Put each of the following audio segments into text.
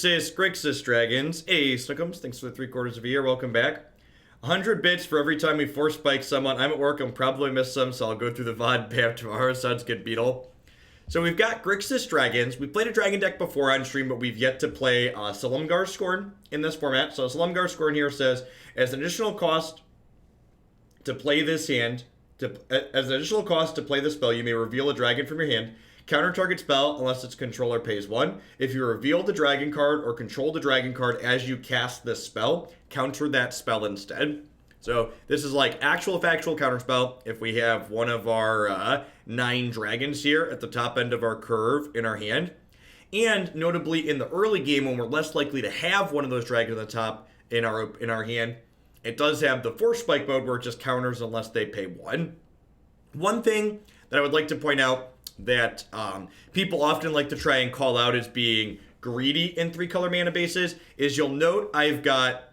Grixis Dragons. Hey, Snookums, thanks for the 3/4 of a year. Welcome back. 100 bits for every time we force spike someone. I'm at work, I'll probably miss some, so I'll go through the VOD pay tomorrow. Sounds good, Beetle. So we've got Grixis Dragons. We played a dragon deck before on stream, but we've yet to play Silumgar Scorn in this format. So Silumgar Scorn here says, as an additional cost to play this hand, as an additional cost to play this spell, you may reveal a dragon from your hand. Counter target spell unless its controller pays 1. If you reveal the dragon card or control the dragon card as you cast this spell, counter that spell instead. So this is like actual factual counter spell. If we have one of our 9 dragons here at the top end of our curve in our hand, and notably in the early game when we're less likely to have one of those dragons at the top in our hand, it does have the force spike mode where it just counters unless they pay 1. One thing that I would like to point out that people often like to try and call out as being greedy in 3-color mana bases is you'll note I've got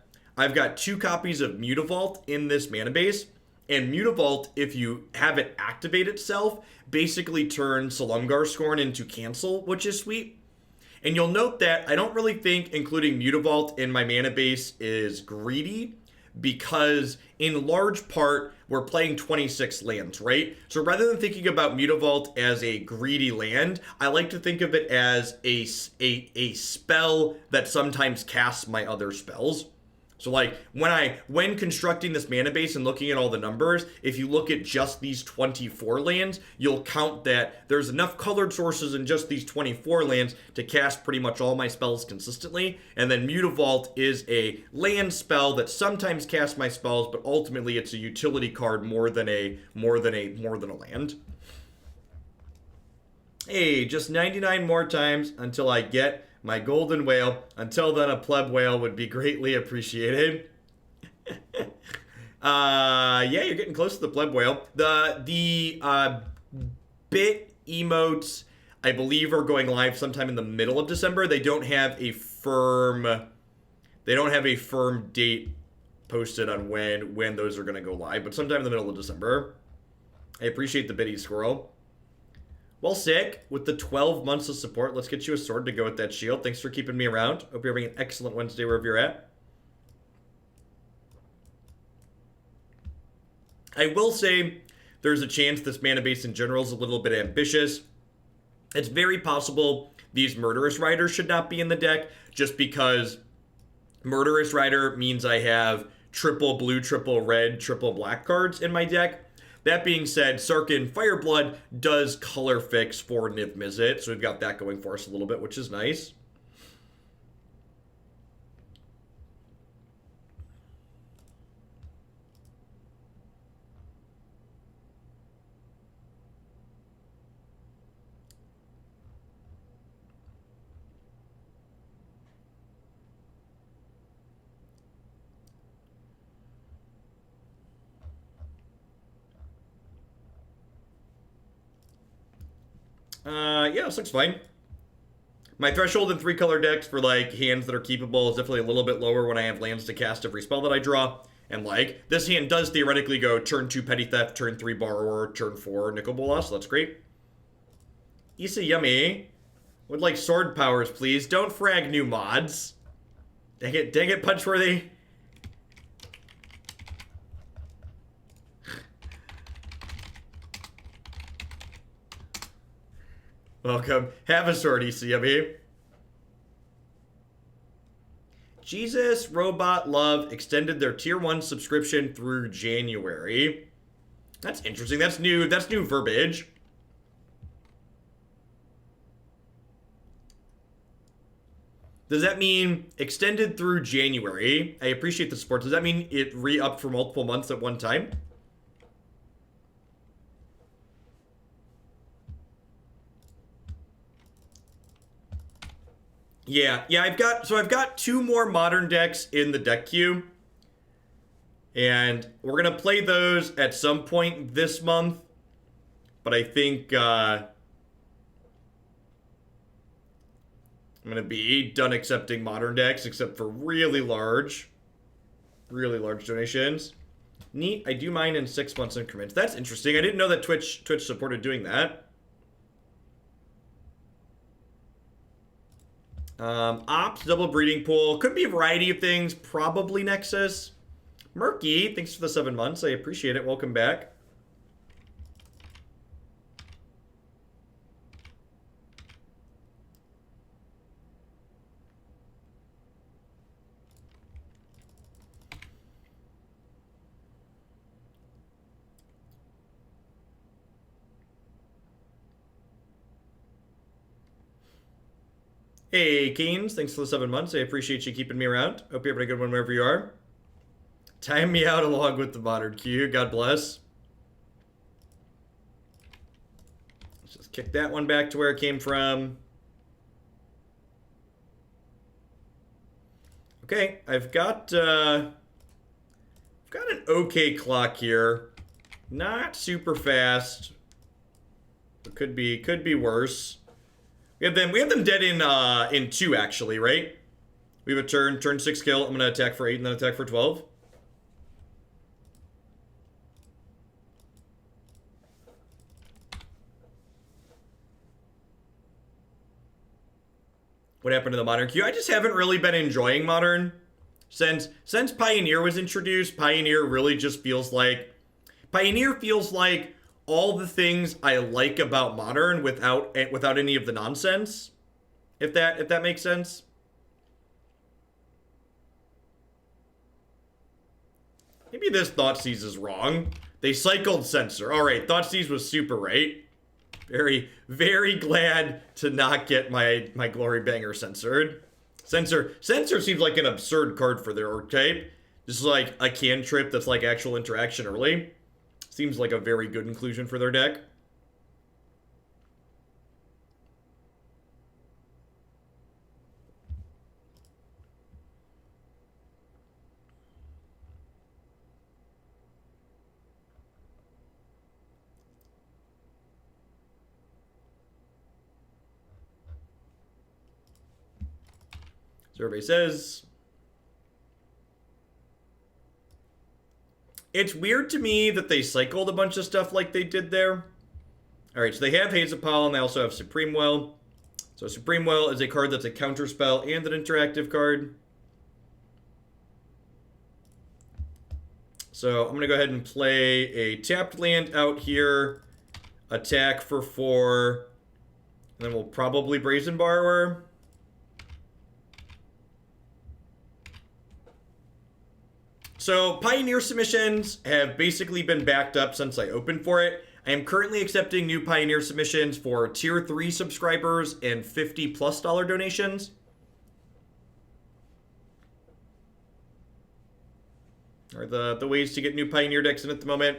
2 copies of Mutavault in this mana base, and Mutavault, if you have it activate itself, basically turns Silumgar Scorn into cancel, which is sweet. And you'll note that I don't really think including Mutavault in my mana base is greedy, because in large part we're playing 26 lands, right? So rather than thinking about Mutavault as a greedy land, I like to think of it as a spell that sometimes casts my other spells. So like when constructing this mana base and looking at all the numbers, if you look at just these 24 lands, you'll count that there's enough colored sources in just these 24 lands to cast pretty much all my spells consistently. And then Mutavault is a land spell that sometimes casts my spells, but ultimately it's a utility card more than a land. Hey, just 99 more times until I get my golden whale. Until then, a pleb whale would be greatly appreciated. Yeah, you're getting close to the pleb whale. The bit emotes, I believe, are going live sometime in the middle of December. They don't have a firm date posted on when those are going to go live, but sometime in the middle of December. I appreciate the bitty squirrel. Well, sick. With the 12 months of support, let's get you a sword to go with that shield. Thanks for keeping me around. Hope you're having an excellent Wednesday wherever you're at. I will say there's a chance this mana base in general is a little bit ambitious. It's very possible these Murderous Riders should not be in the deck, just because Murderous Rider means I have triple blue, triple red, triple black cards in my deck. That being said, Sarkhan Fireblood does color fix for Niv Mizzet, so we've got that going for us a little bit, which is nice. Yeah, this looks fine. My threshold in 3-color decks for, like, hands that are keepable is definitely a little bit lower when I have lands to cast every spell that I draw. And, like, this hand does theoretically go turn 2 Petty Theft, turn 3 Borrower, turn 4 Nicol Bolas, so that's great. Issa Yummy. Would like sword powers, please. Don't frag new mods. Dang it, Punchworthy. Welcome. Have a sword, ECW. Jesus Robot Love extended their tier 1 subscription through January. That's interesting. That's new verbiage. Does that mean extended through January? I appreciate the support. Does that mean it re-upped for multiple months at one time? Yeah, I've got 2 more modern decks in the deck queue. And we're going to play those at some point this month. But I think I'm going to be done accepting modern decks, except for really large donations. Neat, I do mine in 6 months increments. That's interesting. I didn't know that Twitch supported doing that. Ops, double breeding pool. Could be a variety of things. Probably Nexus. Murky, thanks for the 7 months. I appreciate it. Welcome back. Hey, Keynes, thanks for the 7 months. I appreciate you keeping me around. Hope you're having a good one wherever you are. Time me out along with the modern queue. God bless. Let's just kick that one back to where it came from. Okay, I've got an okay clock here. Not super fast. But could be worse. We have them dead in 2 actually, right? We have a turn 6 kill. I'm gonna attack for 8 and then attack for 12. What happened to the modern queue? I just haven't really been enjoying modern since Pioneer was introduced. Pioneer really just feels like all the things I like about modern without any of the nonsense. If that makes sense. Maybe this Thoughtseize is wrong. They cycled Censor. All right, Thoughtseize was super right. Very, very glad to not get my Glorybringer censored. Censor seems like an absurd card for their archetype. Just like a cantrip that's like actual interaction early. Seems like a very good inclusion for their deck. Survey says, it's weird to me that they cycled a bunch of stuff like they did there. Alright, so they have Haze of Pollen, they also have Supreme Well. So Supreme Well is a card that's a counterspell and an interactive card. So I'm going to go ahead and play a tapped land out here. Attack for 4. And then we'll probably Brazen Borrower. So Pioneer submissions have basically been backed up since I opened for it. I am currently accepting new Pioneer submissions for Tier 3 subscribers and $50+ donations. Are the ways to get new Pioneer decks in at the moment.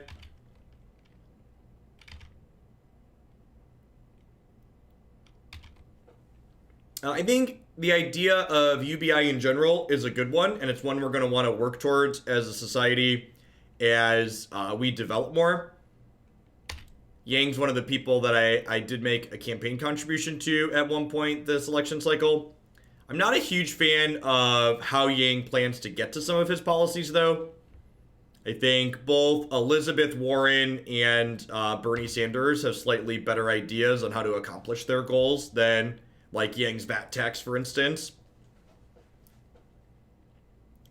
I think the idea of UBI in general is a good one, and it's one we're going to want to work towards as a society as we develop more. Yang's one of the people that I did make a campaign contribution to at one point this election cycle. I'm not a huge fan of how Yang plans to get to some of his policies, though. I think both Elizabeth Warren and Bernie Sanders have slightly better ideas on how to accomplish their goals than like Yang's VAT tax, for instance.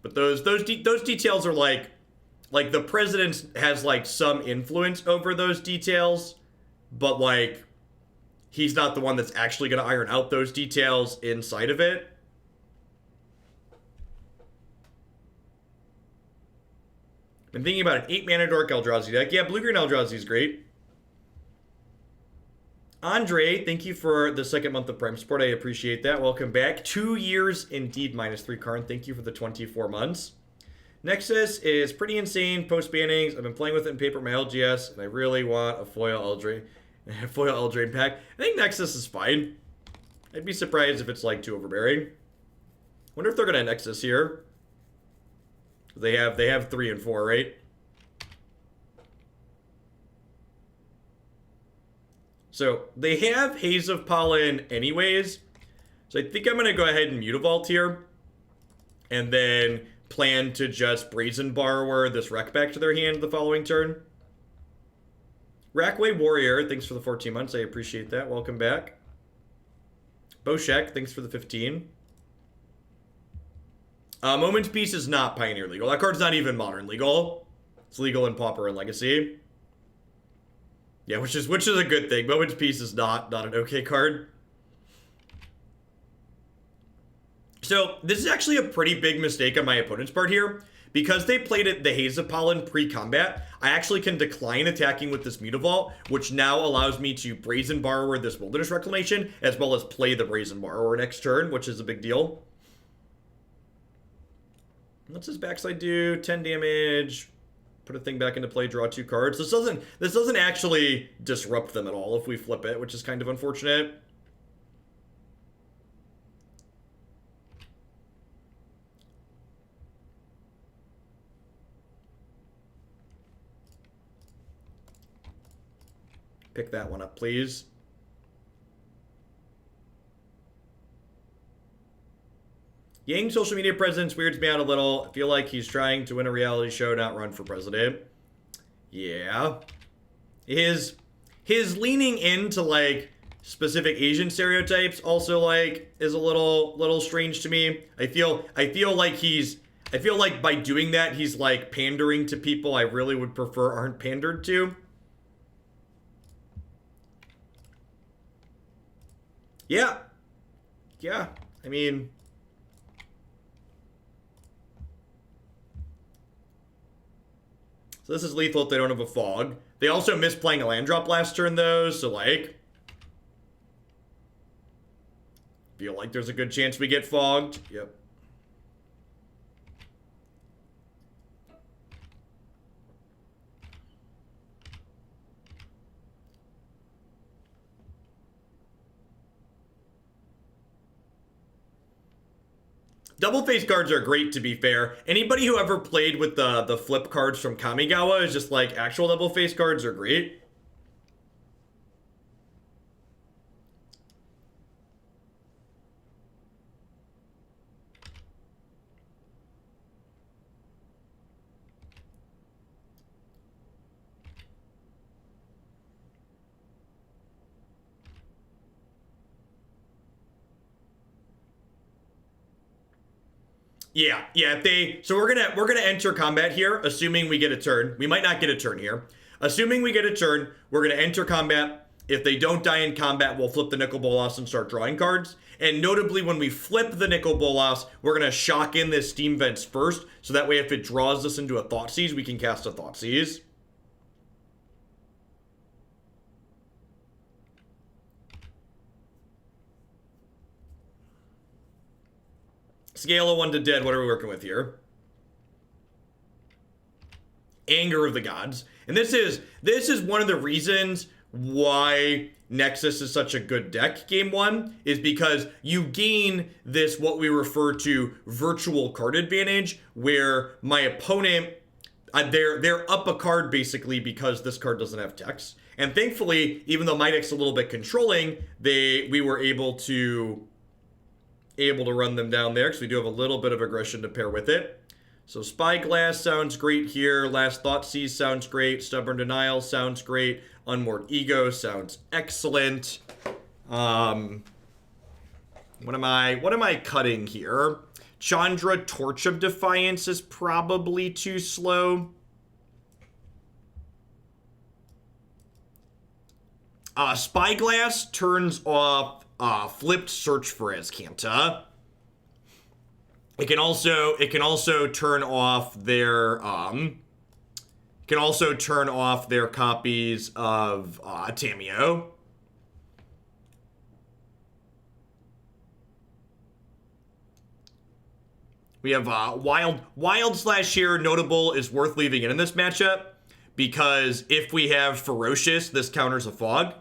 But those details are like the president has like some influence over those details, but like he's not the one that's actually going to iron out those details inside of it. Been thinking about an 8-mana Dark Eldrazi deck. Yeah, blue-green Eldrazi is great. Andre, thank you for the 2nd month of Prime support. I appreciate that. Welcome back. 2 years indeed, -3 Karn. Thank you for the 24 months. Nexus is pretty insane post-bannings. I've been playing with it in paper my LGS, and I really want a foil Eldraine pack. I think Nexus is fine. I'd be surprised if it's like too overbearing. Wonder if they're gonna Nexus here. They have 3 and 4, right? So they have Haze of Pollen anyways. So I think I'm going to go ahead and Mutavault here. And then plan to just Brazen Borrower this wreck back to their hand the following turn. Rackway Warrior, thanks for the 14 months. I appreciate that. Welcome back. Boshek, thanks for the 15. Moment's Peace is not Pioneer legal. That card's not even Modern legal. It's legal in Pauper and Legacy. Yeah, which is a good thing. Moment's Peace is not an okay card. So this is actually a pretty big mistake on my opponent's part here. Because they played it the Haze of Pollen pre-combat, I actually can decline attacking with this Mutavault, which now allows me to Brazen Borrower this Wilderness Reclamation, as well as play the Brazen Borrower next turn, which is a big deal. What's his backside do? 10 damage. Put a thing back into play, draw 2 cards. This doesn't actually disrupt them at all if we flip it, which is kind of unfortunate. Pick that one up, please. Yang's social media presence weirds me out a little. I feel like he's trying to win a reality show, not run for president. Yeah. His leaning into, like, specific Asian stereotypes also, like, is a little strange to me. I feel like by doing that, he's, like, pandering to people I really would prefer aren't pandered to. Yeah. Yeah. I mean... So this is lethal if they don't have a fog. They also missed playing a land drop last turn, though, so, like... Feel like there's a good chance we get fogged. Yep. Double face cards are great, to be fair. Anybody who ever played with the flip cards from Kamigawa is just like, actual double face cards are great. Yeah, so we're gonna enter combat here, assuming we get a turn. We might not get a turn here. Assuming we get a turn, we're gonna enter combat. If they don't die in combat, we'll flip the Nicol Bolas and start drawing cards. And notably, when we flip the Nicol Bolas, we're gonna shock in this Steam Vents first, so that way if it draws us into a Thoughtseize, we can cast a Thoughtseize. Scale of 1 to dead, what are we working with here? Anger of the Gods. And this is one of the reasons why Nexus is such a good deck, game 1, is because you gain this, what we refer to, virtual card advantage, where my opponent, they're up a card basically because this card doesn't have text. And thankfully, even though my deck's a little bit controlling, we were able to run them down there, because we do have a little bit of aggression to pair with it. So Spyglass sounds great here. Last Thoughtseize sounds great. Stubborn Denial sounds great. Unmoored Ego sounds excellent. What am I cutting here? Chandra, Torch of Defiance is probably too slow. Spyglass turns off flipped Search for Azcanta. It can also turn off their copies of Tamiyo. We have Wild slash here. Notable is worth leaving in this matchup, because if we have Ferocious, this counters a fog.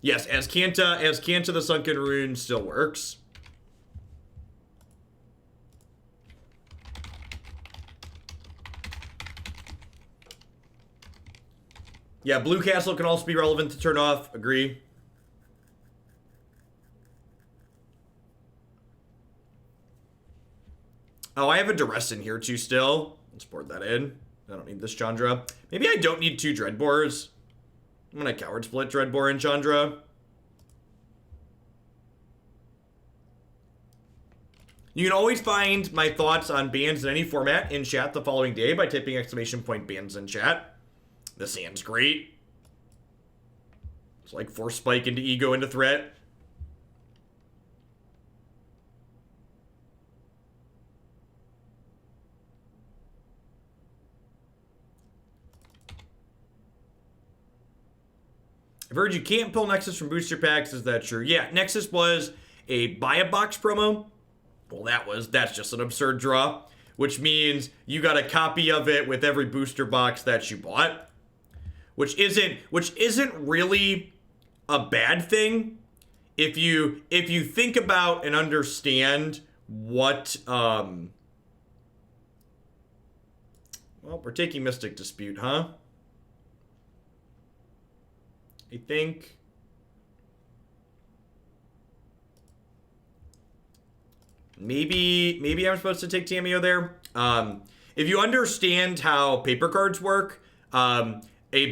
Yes, Azcanta the Sunken Rune still works. Yeah, Blue Castle can also be relevant to turn off. Agree. Oh, I have a Duress in here too still. Let's board that in. I don't need this Chandra. Maybe I don't need 2 Dreadbores. I'm gonna Coward Split Dreadbore and Chandra. You can always find my thoughts on bans in any format in chat the following day by typing !bans in chat. The Sand's great. It's like force spike into ego into threat. I've heard you can't pull Nexus from booster packs. Is that true? Yeah, Nexus was a buy a box promo. Well, that's just an absurd draw, which means you got a copy of it with every booster box that you bought, which isn't really a bad thing if you think about and understand what well, we're taking Mystic Dispute, huh? I think maybe I'm supposed to take Tamiyo there. If you understand how paper cards work, a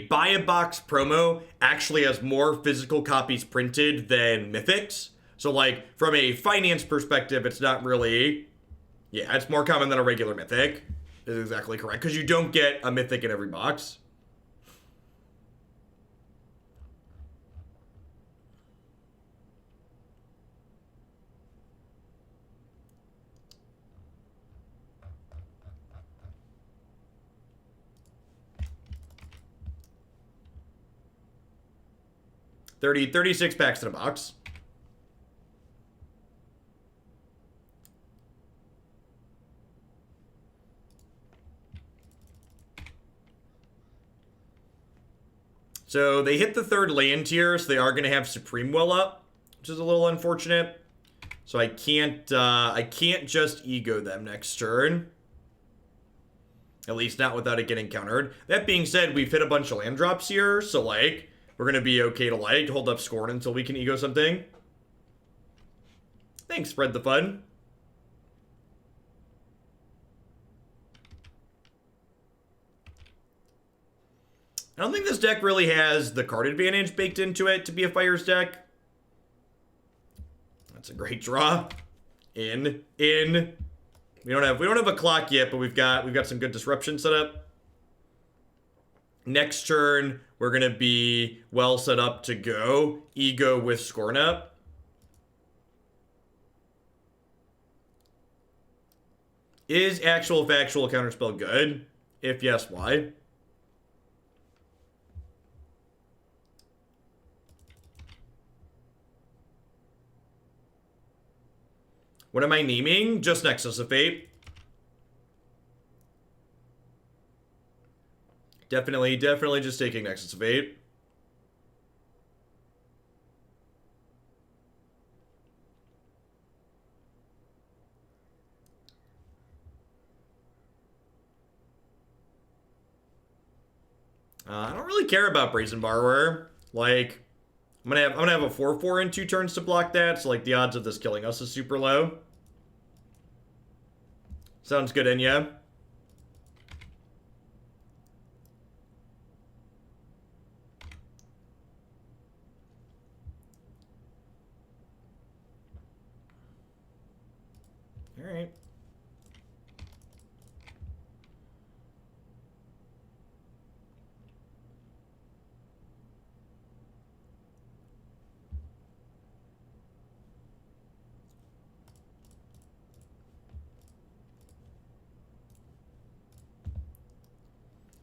buy a box promo actually has more physical copies printed than mythics. So like from a finance perspective, it's not really, yeah, it's more common than a regular mythic. Is exactly correct, because you don't get a mythic in every box. $36 packs in a box. So they hit the third land tier, so they are going to have Supreme Will up, which is a little unfortunate. So I can't just ego them next turn. At least not without it getting countered. That being said, we've hit a bunch of land drops here, so like we're going to be okay to like hold up Scorn until we can ego something. Thanks, Spread the Fun. I don't think this deck really has the card advantage baked into it to be a Fires deck. That's a great draw. In. We don't have a clock yet, but we've got some good disruption set up. Next turn, we're gonna be well set up to go ego with Scorn up. Is actual factual counterspell good? If yes, why? What am I naming? Just Nexus of Fate. Definitely just taking Nexus of Fate. I don't really care about Brazen Borrower. Like, I'm gonna have a 4/4 in 2 turns to block that, so like the odds of this killing us is super low. Sounds good, Enya. All right.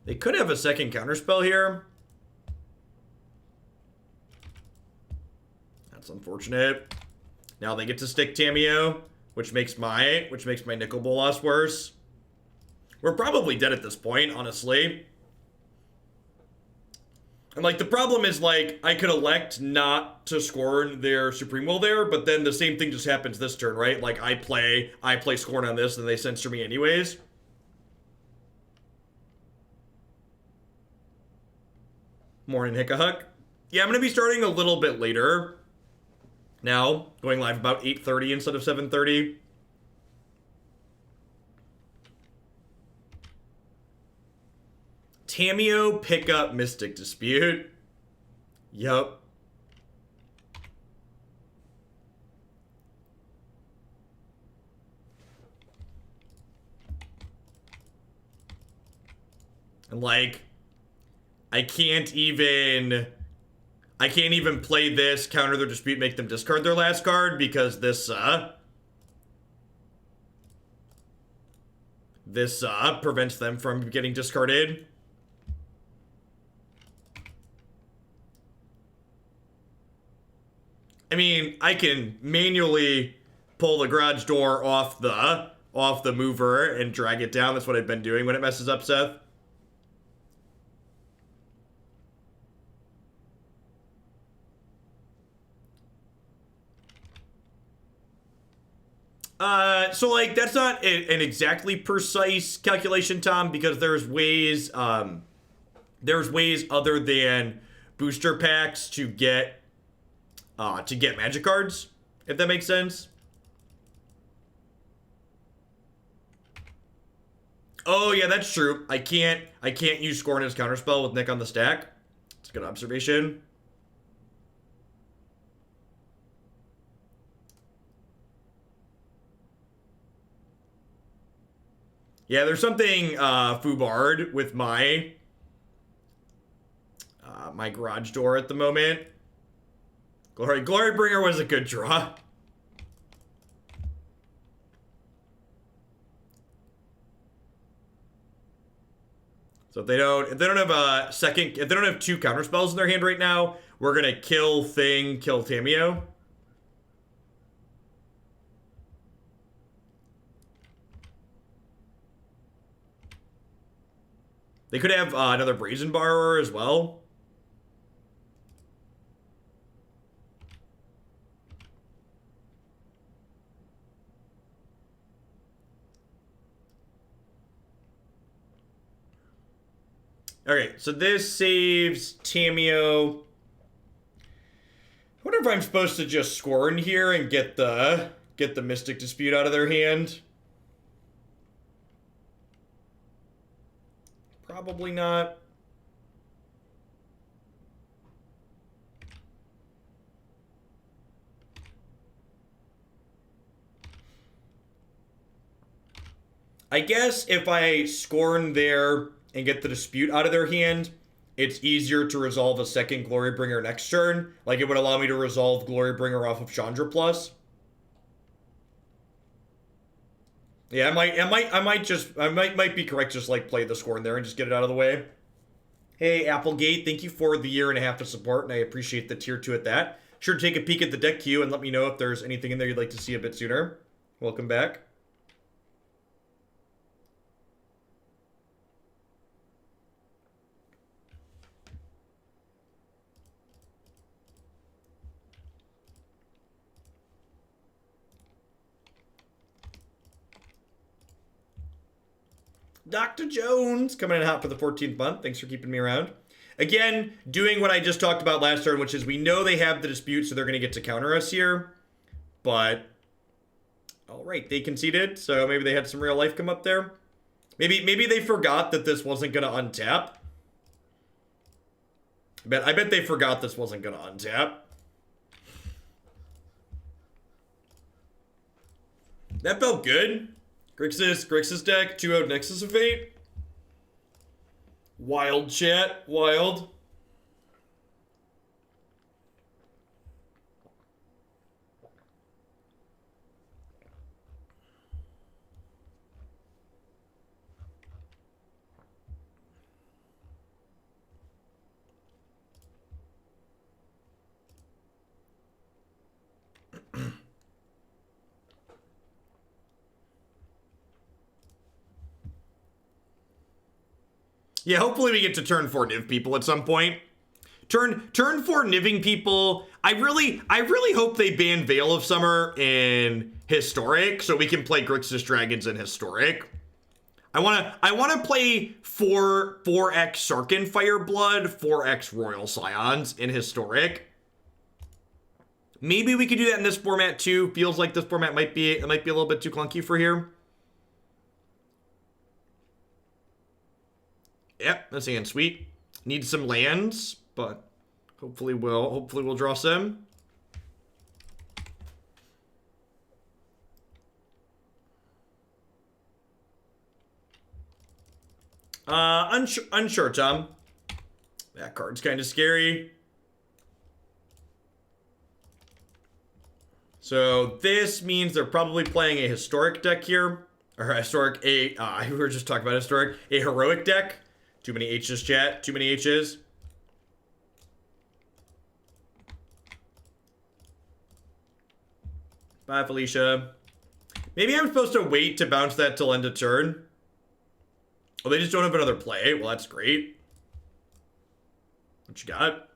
They could have a second counterspell here. That's unfortunate. Now they get to stick Tamiyo, which makes my Nicol Bolas worse. We're probably dead at this point, honestly. And like the problem is like I could elect not to Scorn their Supreme Will there, but then the same thing just happens this turn, right? Like I play Scorn on this and they censor me anyways. Morning Hickahuck. Yeah, I'm gonna be starting a little bit later. Now, going live about 8:30 instead of 7:30. Tamiyo pick up Mystic Dispute. Yup. And like, I can't even play this, counter their dispute, make them discard their last card because this prevents them from getting discarded. I mean, I can manually pull the garage door off the mover and drag it down. That's what I've been doing when it messes up Seth. So like that's not an exactly precise calculation, Tom, because there's ways other than booster packs to get magic cards, if that makes sense. Oh yeah, that's true. I can't use Scorn as counterspell with Nick on the stack. It's a good observation. Yeah, there's something foobard with my my garage door at the moment. Glorybringer was a good draw. So if they don't have if they don't have 2 counterspells in their hand right now, we're gonna kill Thing, kill Tamiyo. They could have another Brazen Borrower as well. Okay, so this saves Tamiyo. I wonder if I'm supposed to just Scorn here and get the Mystic Dispute out of their hand. Probably not. I guess if I Scorn there and get the dispute out of their hand, it's easier to resolve a second Glorybringer next turn. Like, it would allow me to resolve Glorybringer off of Chandra plus. Yeah, I might be correct, just like play the Scorn there and just get it out of the way. Hey, Applegate, thank you for the 1.5 years of support, and I appreciate the tier 2 at that. Sure to take a peek at the deck queue and let me know if there's anything in there you'd like to see a bit sooner. Welcome back. Dr. Jones coming in hot for the 14th month. Thanks for keeping me around. Again, doing what I just talked about last turn, which is we know they have the dispute, so they're going to get to counter us here. But, all right, they conceded, so maybe they had some real life come up there. Maybe they forgot that this wasn't going to untap. I bet they forgot this wasn't going to untap. That felt good. Grixis deck, 2-0 Nexus of Fate. Wild chat, wild. Yeah, hopefully we get to turn 4 Niv people at some point. Turn 4 Niving people. I really hope they ban Veil of Summer in Historic so we can play Grixis Dragons in Historic. I wanna play 4x Sarkin Fireblood, 4x Royal Scions in Historic. Maybe we could do that in this format too. Feels like this format might be a little bit too clunky for here. Yep, that's hand sweet. Need some lands, but hopefully we'll draw some. Unsure, Tom. That card's kind of scary. So this means they're probably playing a historic deck here. Or historic, we were just talking about historic. A heroic deck. Too many H's, chat. Too many H's. Bye, Felicia. Maybe I'm supposed to wait to bounce that till end of turn. Oh, they just don't have another play. Well, that's great. What you got?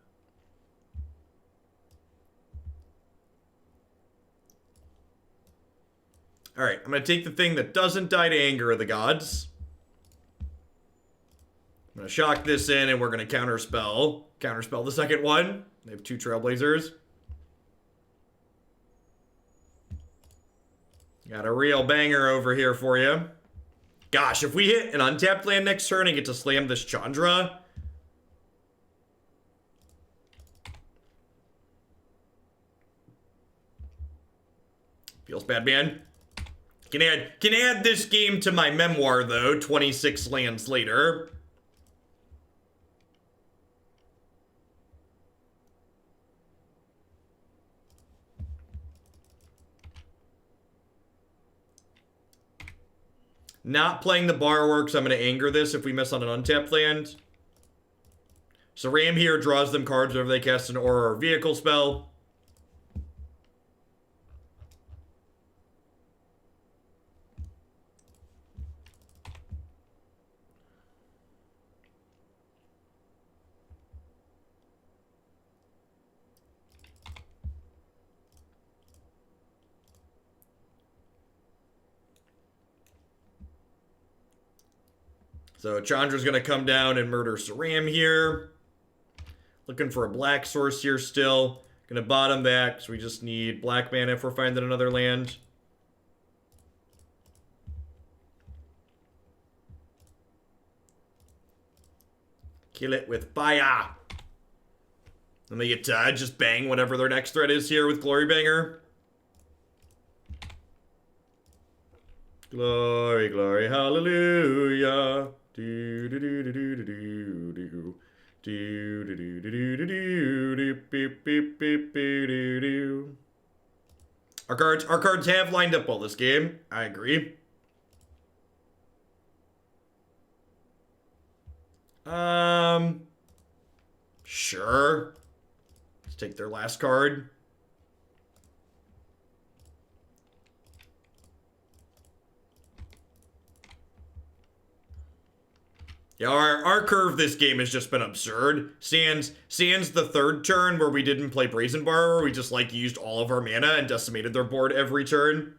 Alright, I'm going to take the thing that doesn't die to Anger of the Gods. I'm going to shock this in, and we're going to counterspell. Counterspell the second one. They have 2 Trailblazers. Got a real banger over here for you. Gosh, if we hit an untapped land next turn and get to slam this Chandra... Feels bad, man. Can add this game to my memoir, though, 26 lands later. Not playing the Borrower because I'm going to anger this if we miss on an untapped land. So Ram here draws them cards whenever they cast an aura or vehicle spell. So Chandra's going to come down and murder Saram here. Looking for a black source here still. Going to bottom that because we just need black mana if we're finding another land. Kill it with fire. And they get to just bang whatever their next threat is here with Glorybringer. Glory, glory, hallelujah. Do do do do do do do do do do do do do do beep beep beep do do. Our cards have lined up well this game. I agree. Sure. Let's take their last card. Yeah, our curve this game has just been absurd. Sans the third turn where we didn't play Brazen Borrower, we just like used all of our mana and decimated their board every turn.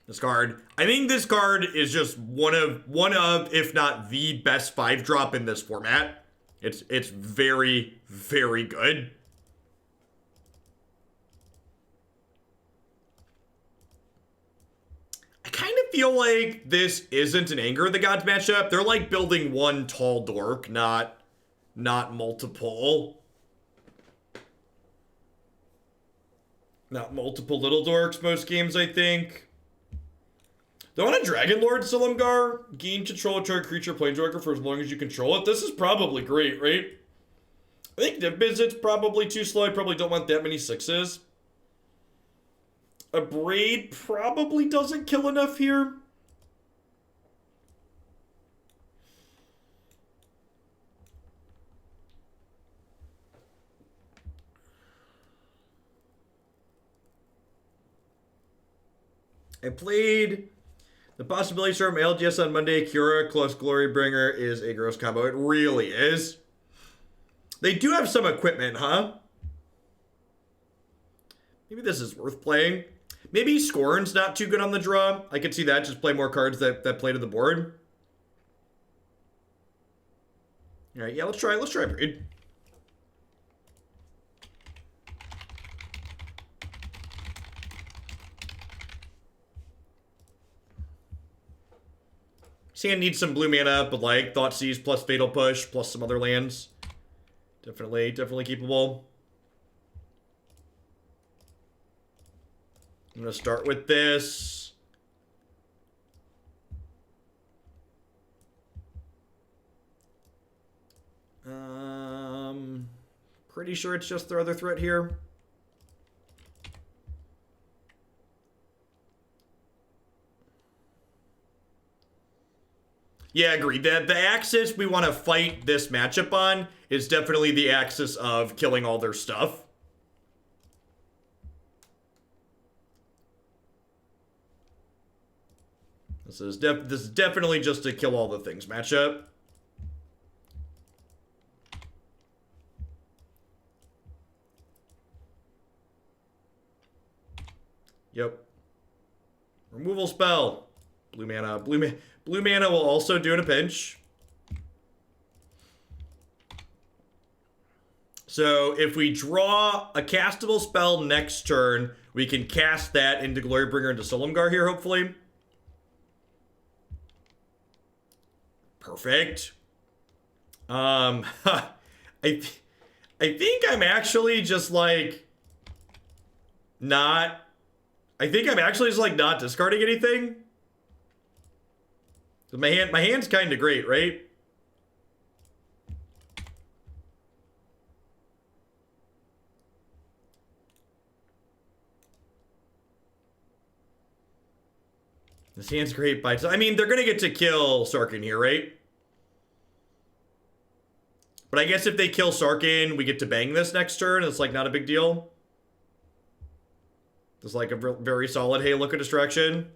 This card, I think this card is just one of, if not the best 5-drop in this format. It's very, very good. I kind of feel like this isn't an Anger of the Gods matchup. They're like building one tall dork, not multiple. Not multiple little dorks most games, I think. They want a Dragonlord Silumgar. Gain control of target creature planeswalker for as long as you control it. This is probably great, right? I think the visit's probably too slow. I probably don't want that many 6s. Abrade probably doesn't kill enough here. I played the possibility from LGS on Monday. Cura plus Glorybringer is a gross combo. It really is. They do have some equipment, huh? Maybe this is worth playing. Maybe Scorn's not too good on the draw. I could see that. Just play more cards that play to the board. All right, yeah, let's try Abrade. Sand needs some blue mana, but like Thoughtseize plus Fatal Push plus some other lands. Definitely keepable. I'm going to start with this. Pretty sure it's just their other threat here. Yeah, agreed. The axis we want to fight this matchup on is definitely the axis of killing all their stuff. This is definitely just a kill all the things matchup. Yep. Removal spell. Blue mana. Blue mana will also do in a pinch. So if we draw a castable spell next turn, we can cast that into Glorybringer into Silumgar here, hopefully. Perfect. I think I'm actually just like not. I think I'm actually just like not discarding anything. My hand's kind of great, right? This hand's great by... I mean, they're going to get to kill Sarkhan here, right? But I guess if they kill Sarkhan, we get to bang this next turn. It's like not a big deal. It's like a very solid, hey, look at distraction.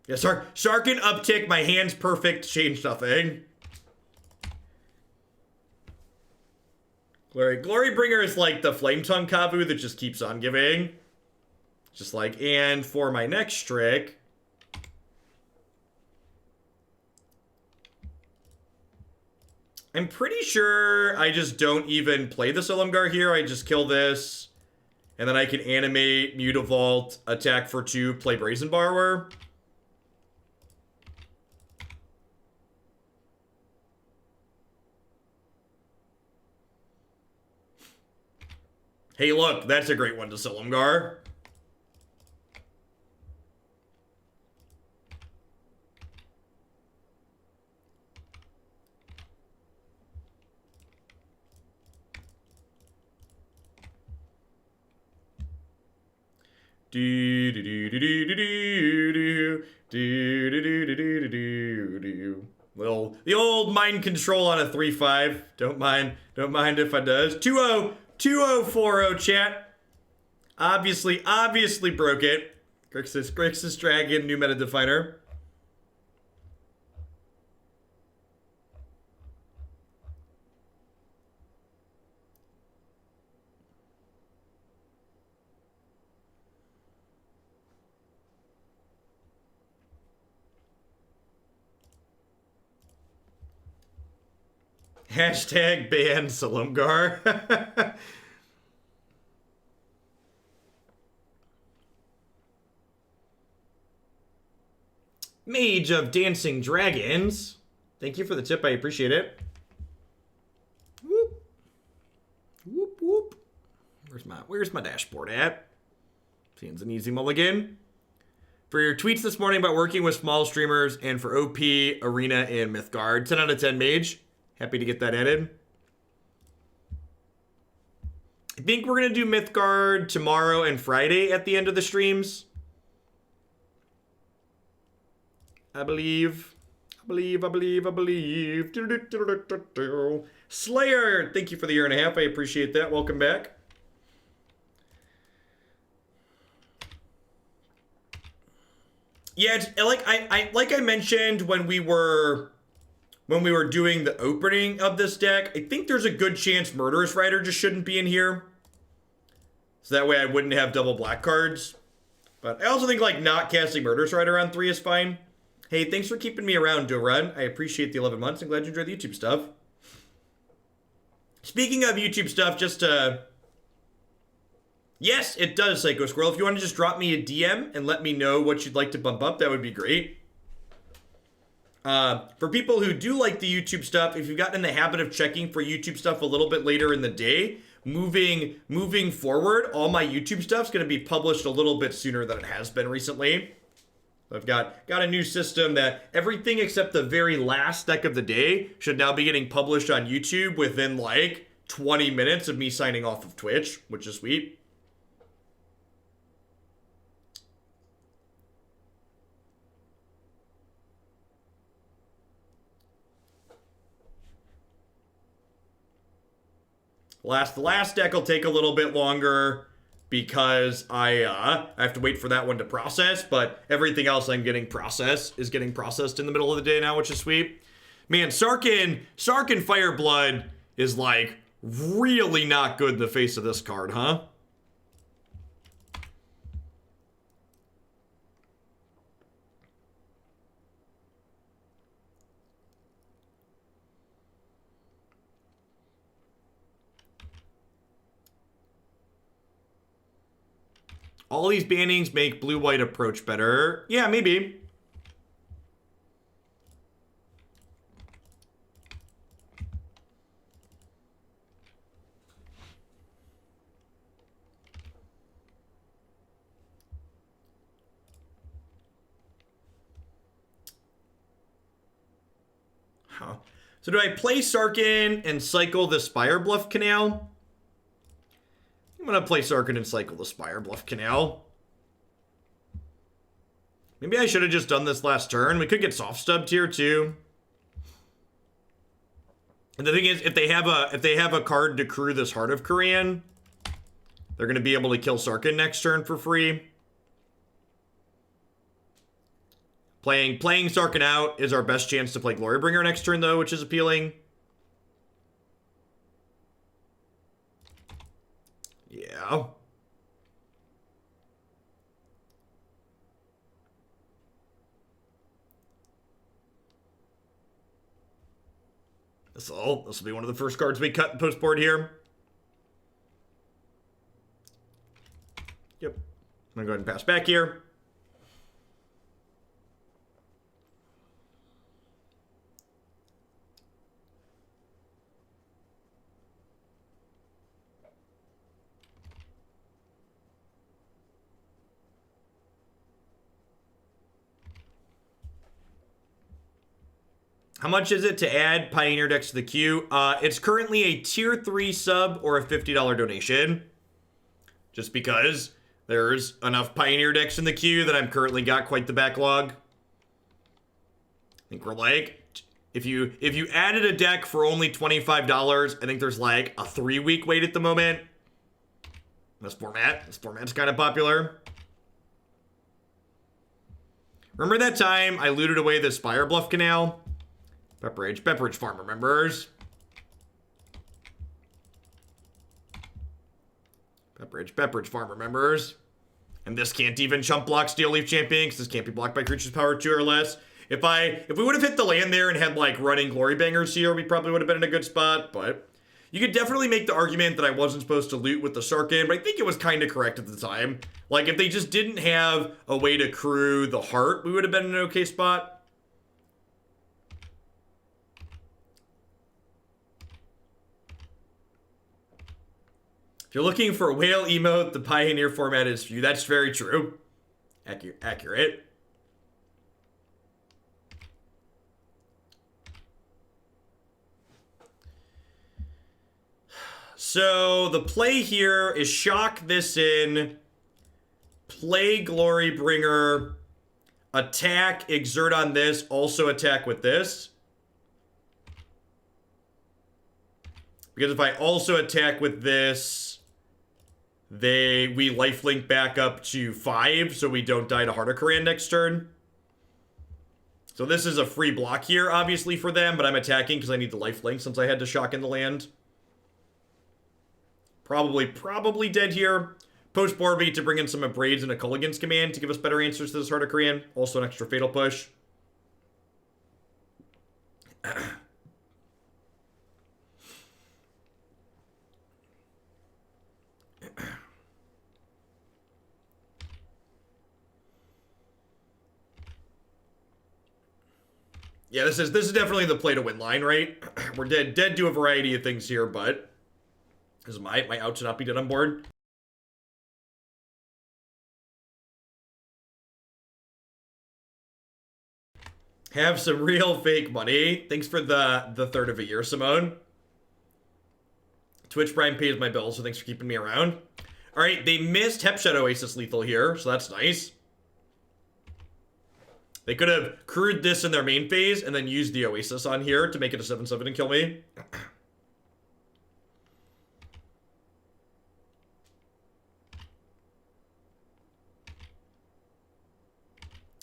Yeah, Sarkhan uptick, my hand's perfect, change nothing. Glorybringer is like the Flame Tongue Kavu that just keeps on giving. Just like, and for my next trick... I'm pretty sure I just don't even play the Silumgar here. I just kill this. And then I can animate, Mutavault, attack for 2, play Brazen Borrower. Hey, look, that's a great one to Silumgar. Well, the old mind control on a 3-5. Don't mind if I does. 2-0, 2-0-4-0 chat. Obviously broke it. Grixis Dragon, new meta definer. Hashtag ban Silumgar. Mage of Dancing Dragons. Thank you for the tip. I appreciate it. Whoop. Whoop, whoop. Where's my dashboard at? Seems an easy mulligan. For your tweets this morning about working with small streamers and for OP, Arena, and Mythgard. 10 out of 10 Mage. Happy to get that added. I think we're going to do Mythgard tomorrow and Friday at the end of the streams. I believe. Slayer, thank you for the year and a half. I appreciate that. Welcome back. Yeah, it's, like I mentioned when we were doing the opening of this deck, I think there's a good chance Murderous Rider just shouldn't be in here. So that way I wouldn't have double black cards. But I also think like not casting Murderous Rider on 3 is fine. Hey, thanks for keeping me around, Duran. I appreciate the 11 months. I'm glad you enjoyed the YouTube stuff. Speaking of YouTube stuff, just yes, it does, Psycho Squirrel. If you want to just drop me a DM and let me know what you'd like to bump up, that would be great. For people who do like the YouTube stuff, if you've gotten in the habit of checking for YouTube stuff a little bit later in the day, moving forward, all my YouTube stuff's going to be published a little bit sooner than it has been recently. I've got a new system that everything except the very last deck of the day should now be getting published on YouTube within like 20 minutes of me signing off of Twitch, which is sweet. The last deck will take a little bit longer because I have to wait for that one to process, but everything else I'm getting is getting processed in the middle of the day now, which is sweet. Man, Sarkhan Fireblood is like really not good in the face of this card, huh? All these bannings make blue-white approach better. Yeah, maybe. Huh. So do I play Sarkhan and cycle the Spirebluff Canal? I'm going to play Sarkhan and cycle the Spirebluff Canal. Maybe I should have just done this last turn. We could get soft stubbed here too. And the thing is, if they have a card to crew this Heart of Korean, they're going to be able to kill Sarkhan next turn for free. Playing Sarkhan out is our best chance to play Glorybringer next turn though, which is appealing. Yeah. This will be one of the first cards we cut in post board here. Yep. I'm gonna go ahead and pass back here. How much is it to add Pioneer decks to the queue? It's currently a tier 3 sub or a $50 donation. Just because there's enough Pioneer decks in the queue that I'm currently got quite the backlog. I think we're like, if you added a deck for only $25, I think there's like a 3-week wait at the moment. This format's kind of popular. Remember that time I looted away the Spirebluff Canal? Pepperidge Farm remembers. Pepperidge Farm remembers. And this can't even chump block Steel Leaf Champion because this can't be blocked by creatures power 2 or less. If we would have hit the land there and had like running Glorybangers here, we probably would have been in a good spot, but you could definitely make the argument that I wasn't supposed to loot with the Sarkhan, but I think it was kind of correct at the time. Like if they just didn't have a way to crew the Heart, we would have been in an okay spot. If you're looking for a whale emote, the Pioneer format is for you. That's very true. Accurate. So the play here is shock this in, play Glorybringer, attack, exert on this, also attack with this. Because if I also attack with this, we lifelink back up to 5, so we don't die to Heart of Koran next turn. So this is a free block here, obviously, for them, but I'm attacking because I need the lifelink since I had to shock in the land. Probably dead here. Post board beat to bring in some Abrades and a Kolaghan's command to give us better answers to this Heart of Korean. Also an extra fatal push. Yeah, this is definitely the play to win line, right? We're dead to a variety of things here, but Because my out should not be dead on board. Have some real fake money. Thanks for the third of a year, Simone. Twitch Prime pays my bills, so thanks for keeping me around. Alright, they missed Hepshed Oasis lethal here, so that's nice. They could have crewed this in their main phase and then used the Oasis on here to make it a 7/7 and kill me.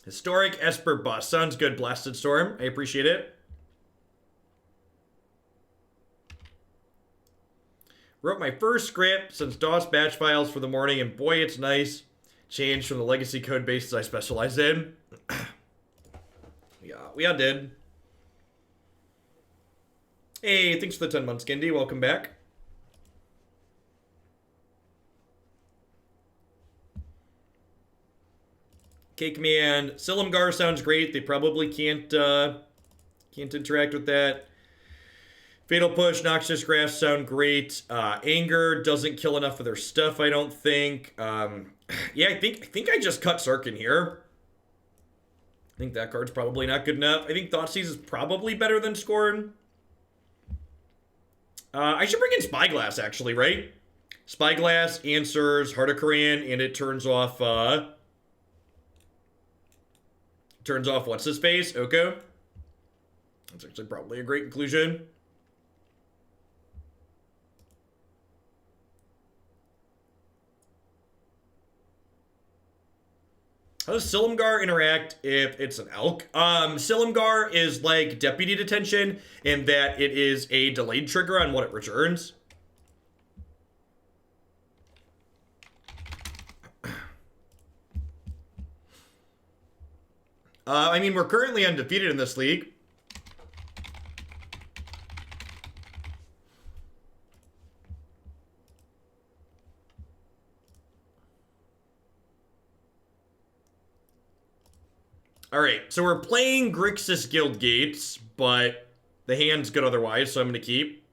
Historic Esper Bust. Sounds good, Blasted Storm. I appreciate it. Wrote my first script since DOS batch files for the morning, and boy, it's nice. Changed from the legacy code bases I specialize in. Yeah, we all did. Hey, thanks for the 10 months, Gindy. Welcome back. Cake Man. Silumgar sounds great. They probably can't interact with that. Fatal Push, Noxious Grasp sound great. Anger doesn't kill enough of their stuff, I don't think. Yeah, I think I just cut Sarkin here. I think that card's probably not good enough. I think Thoughtseize is probably better than Scorn. I should bring in Spyglass, actually, right? Spyglass answers Heart of Korean, and it turns off what's his face? Oko. That's actually probably a great inclusion. How does Silumgar interact if it's an elk? Silumgar is like Deputy Detention in that it is a delayed trigger on what it returns. I mean, we're currently undefeated in this league. Alright, so we're playing Grixis Guild Gates, but the hand's good otherwise, so I'm going to keep.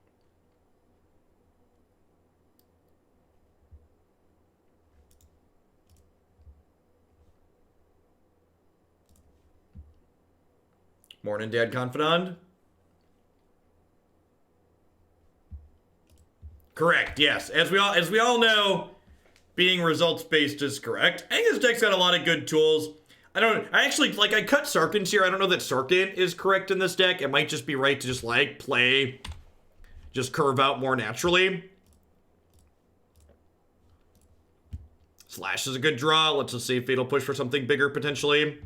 Morning, Dad Confidant. Correct, yes. As we all know, being results-based is correct. I think this deck's got a lot of good tools. I cut Sarkins here. I don't know that Sarkin is correct in this deck. It might just be right to just, like, just curve out more naturally. Slash is a good draw. Let's just say Fatal Push for something bigger, potentially.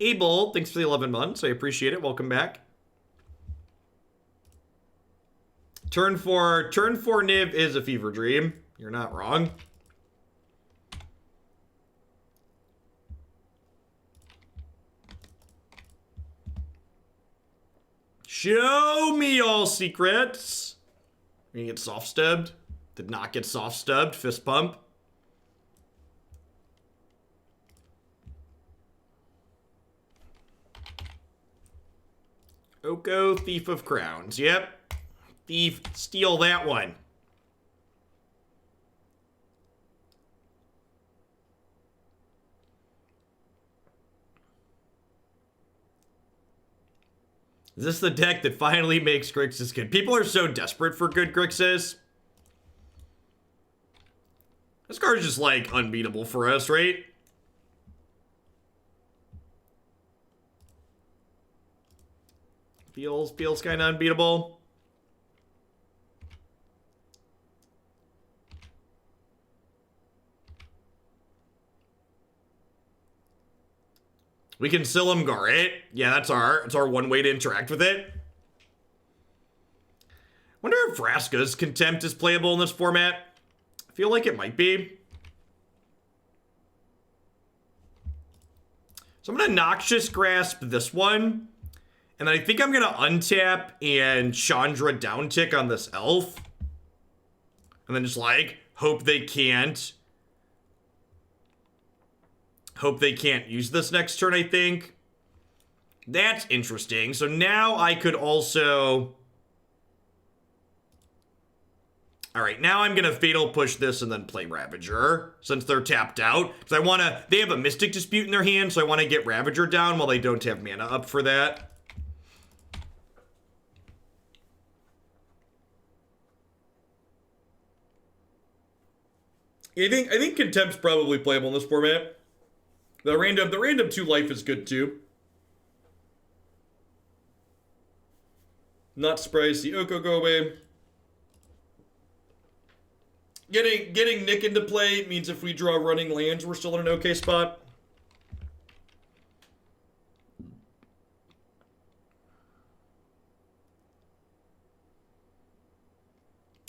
Abel, thanks for the 11 months. I appreciate it. Welcome back. Turn 4 Niv is a fever dream. You're not wrong. Show me all secrets. You get soft stubbed. Did not get soft stubbed. Fist pump. Oko, Thief of Crowns. Yep. Thief, steal that one. Is this the deck that finally makes Grixis good? People are so desperate for good Grixis. This card's just, like, unbeatable for us, right? Feels kind of unbeatable. We can Silumgar it. Yeah, it's our one way to interact with it. Wonder if Vraska's Contempt is playable in this format. I feel like it might be. So I'm gonna Noxious Grasp this one. And then I think I'm gonna untap and Chandra downtick on this elf. And then just like hope they can't use this next turn, I think. That's interesting. So now I could also... All right, now I'm gonna Fatal Push this and then play Ravager, since they're tapped out. Because they have a Mystic Dispute in their hand, so I want to get Ravager down while they don't have mana up for that. I think Contempt's probably playable in this format. The random 2 life is good too. Not surprised to see Oko go away. Getting Nick into play means if we draw running lands, we're still in an okay spot.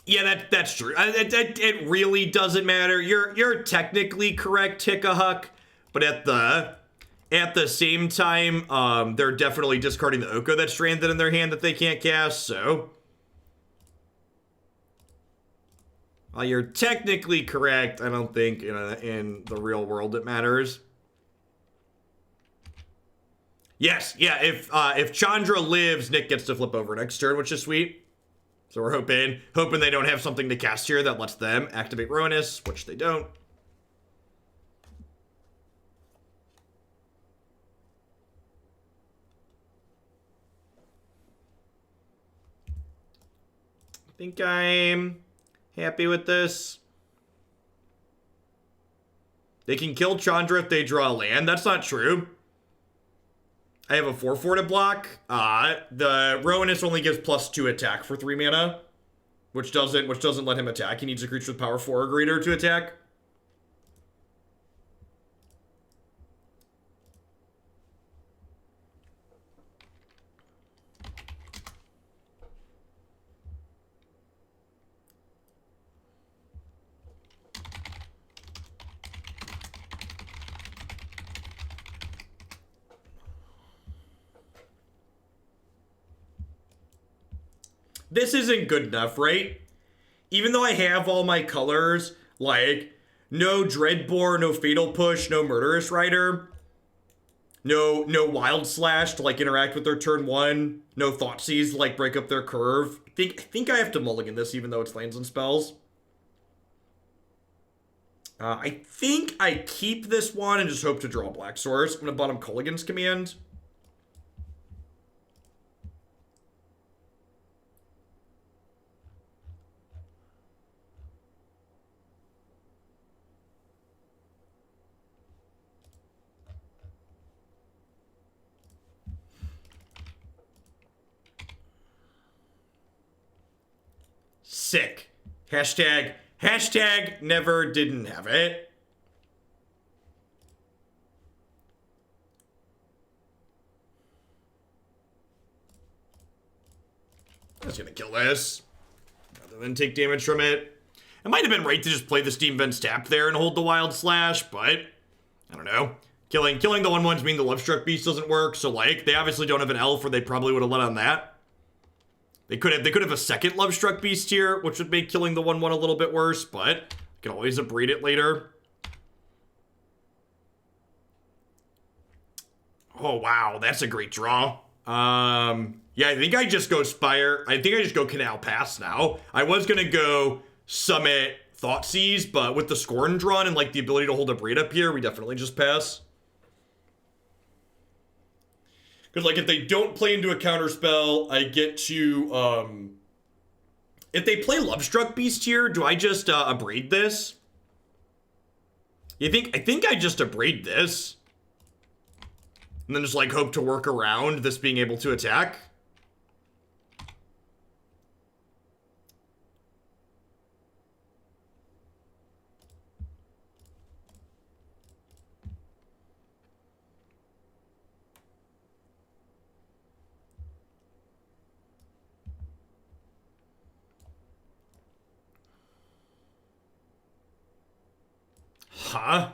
Yeah, that's true. It really doesn't matter. You're technically correct, Tickahuck, but at the same time, they're definitely discarding the Oko that's stranded in their hand that they can't cast, so. While you're technically correct, I don't think in the real world it matters. Yes, yeah, if Chandra lives, Nick gets to flip over next turn, which is sweet. So we're hoping they don't have something to cast here that lets them activate Ruinous, which they don't. I think I'm happy with this. They can kill Chandra if they draw land. That's not true. I have a 4/4 to block. The Ruinous only gives +2 attack for 3 mana, which doesn't let him attack. He needs a creature with power 4 or greater to attack. This isn't good enough, right? Even though I have all my colors, like no Dreadbore, no Fatal Push, no Murderous Rider, no Wild Slash to like interact with their turn 1, no Thoughtseize to like break up their curve. I think I have to mulligan this even though it's lands and spells. I think I keep this one and just hope to draw Black Source. I'm gonna bottom Kolaghan's Command. Sick. Hashtag never didn't have it. I'm just gonna kill this rather than take damage from it. It might have been right to just play the Steam Vents tap there and hold the Wild Slash, but I don't know. Killing the 1/1s mean the Lovestruck Beast doesn't work, so like they obviously don't have an elf, or they probably would have let on that. They could have a second Lovestruck Beast here, which would make killing the 1/1 a little bit worse, but I can always Abrade it later. Oh wow, that's a great draw. Yeah, I think I just go Spire. I think I just go Canal Pass now. I was gonna go Summit Thoughtseize, but with the Scorn drawn and like the ability to hold Abrade up here, we definitely just pass. Because, like, if they don't play into a counterspell, I get to, if they play Lovestruck Beast here, do I just, Abrade this? I think I just Abrade this. And then just, like, hope to work around this being able to attack. Huh?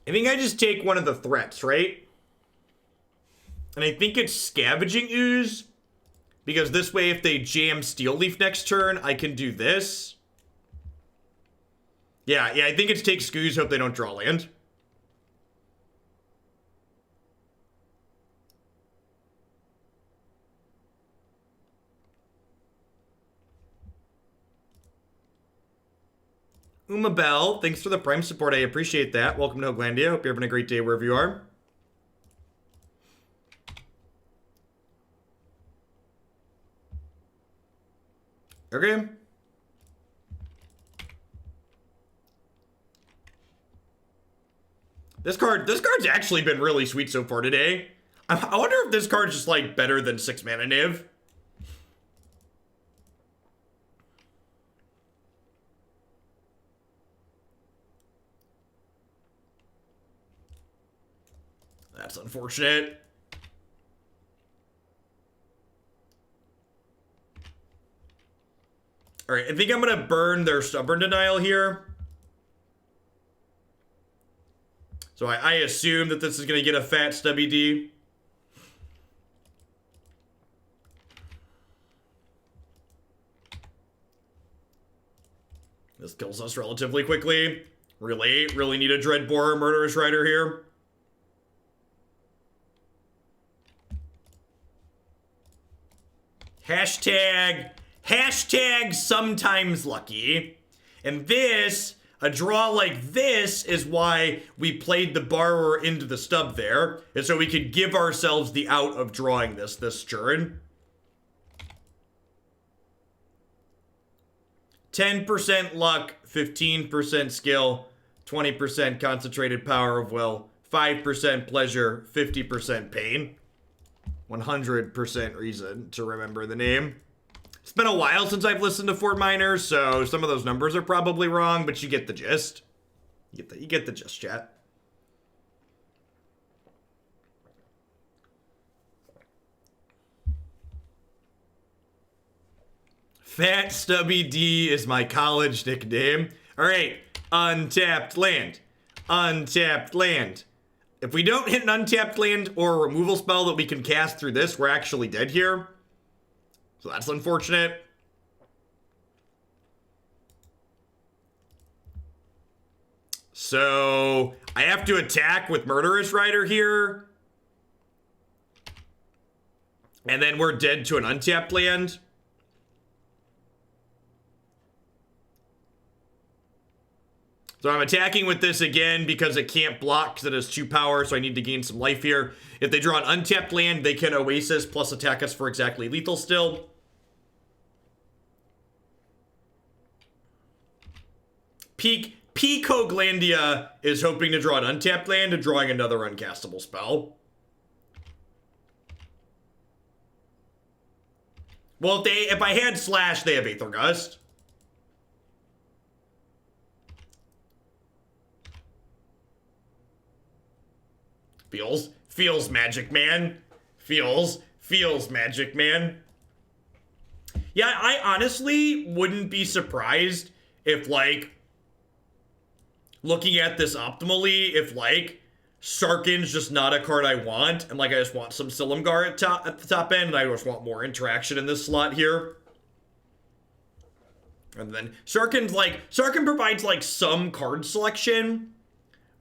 I think I just take one of the threats, right? And I think it's Scavenging Ooze. Because this way, if they jam Steel Leaf next turn, I can do this. Yeah, I think it's take Scoos, hope they don't draw land. Bell, thanks for the Prime support. I appreciate that. Welcome to Hoaglandia. Hope you're having a great day wherever you are. Okay. This card's actually been really sweet so far today. I wonder if this card's just like better than 6 mana Niv. That's unfortunate. All right, I think I'm gonna burn their Stubborn Denial here. So I assume that this is gonna get a fat stubby D. This kills us relatively quickly. Really need a Dreadbore Murderous Rider here. Hashtag sometimes lucky. And this, a draw like this is why we played the Borrower into the stub there. And so we could give ourselves the out of drawing this turn. 10% luck, 15% skill, 20% concentrated power of will, 5% pleasure, 50% pain. 100% reason to remember the name. It's been a while since I've listened to Fort Minor, so some of those numbers are probably wrong, but you get the gist. You get the gist, chat. Fat Stubby D is my college nickname. All right, untapped land. Untapped land. If we don't hit an untapped land or a removal spell that we can cast through this, we're actually dead here. So that's unfortunate. So I have to attack with Murderous Rider here. And then we're dead to an untapped land. So I'm attacking with this again because it can't block because it has 2 power, so I need to gain some life here. If they draw an untapped land, they can Oasis plus attack us for exactly lethal still. Peak Hoaglandia is hoping to draw an untapped land and drawing another uncastable spell. Well, if I had Slash, they have Aether Gust. Feels Magic Man. Feels Magic Man. Yeah, I honestly wouldn't be surprised if, like, looking at this optimally, if, like, Sarkhan's just not a card I want, and, like, I just want some Silumgar at the top end, and I just want more interaction in this slot here. And then Sarkhan provides, like, some card selection,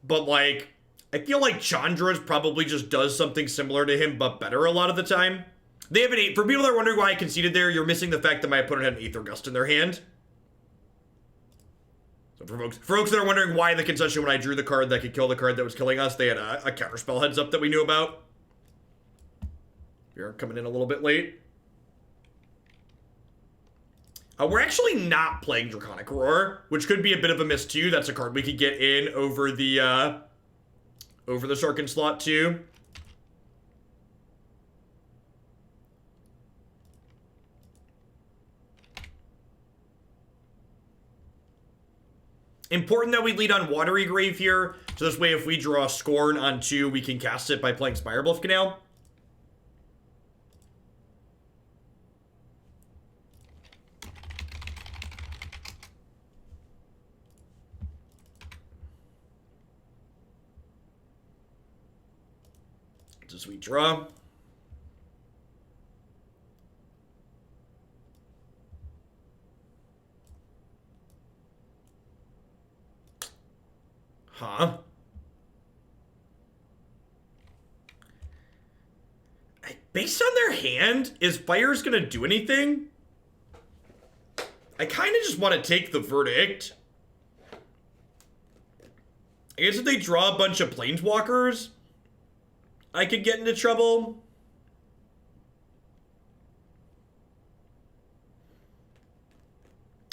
but, like, I feel like Chandra probably just does something similar to him, but better a lot of the time. They have an for people that are wondering why I conceded there, you're missing the fact that my opponent had an Aether Gust in their hand. So for folks that are wondering why the concession when I drew the card that could kill the card that was killing us, they had a counterspell heads up that we knew about. You're coming in a little bit late. We're actually not playing Draconic Roar, which could be a bit of a miss too. That's a card we could get in over the Sarkhan slot too. Important that we lead on Watery Grave here, so this way if we draw Scorn on 2, we can cast it by playing Spirebluff Canal. It's a sweet draw. Huh? Based on their hand, is Fire's gonna do anything? I kind of just want to take the verdict. I guess if they draw a bunch of Planeswalkers, I could get into trouble.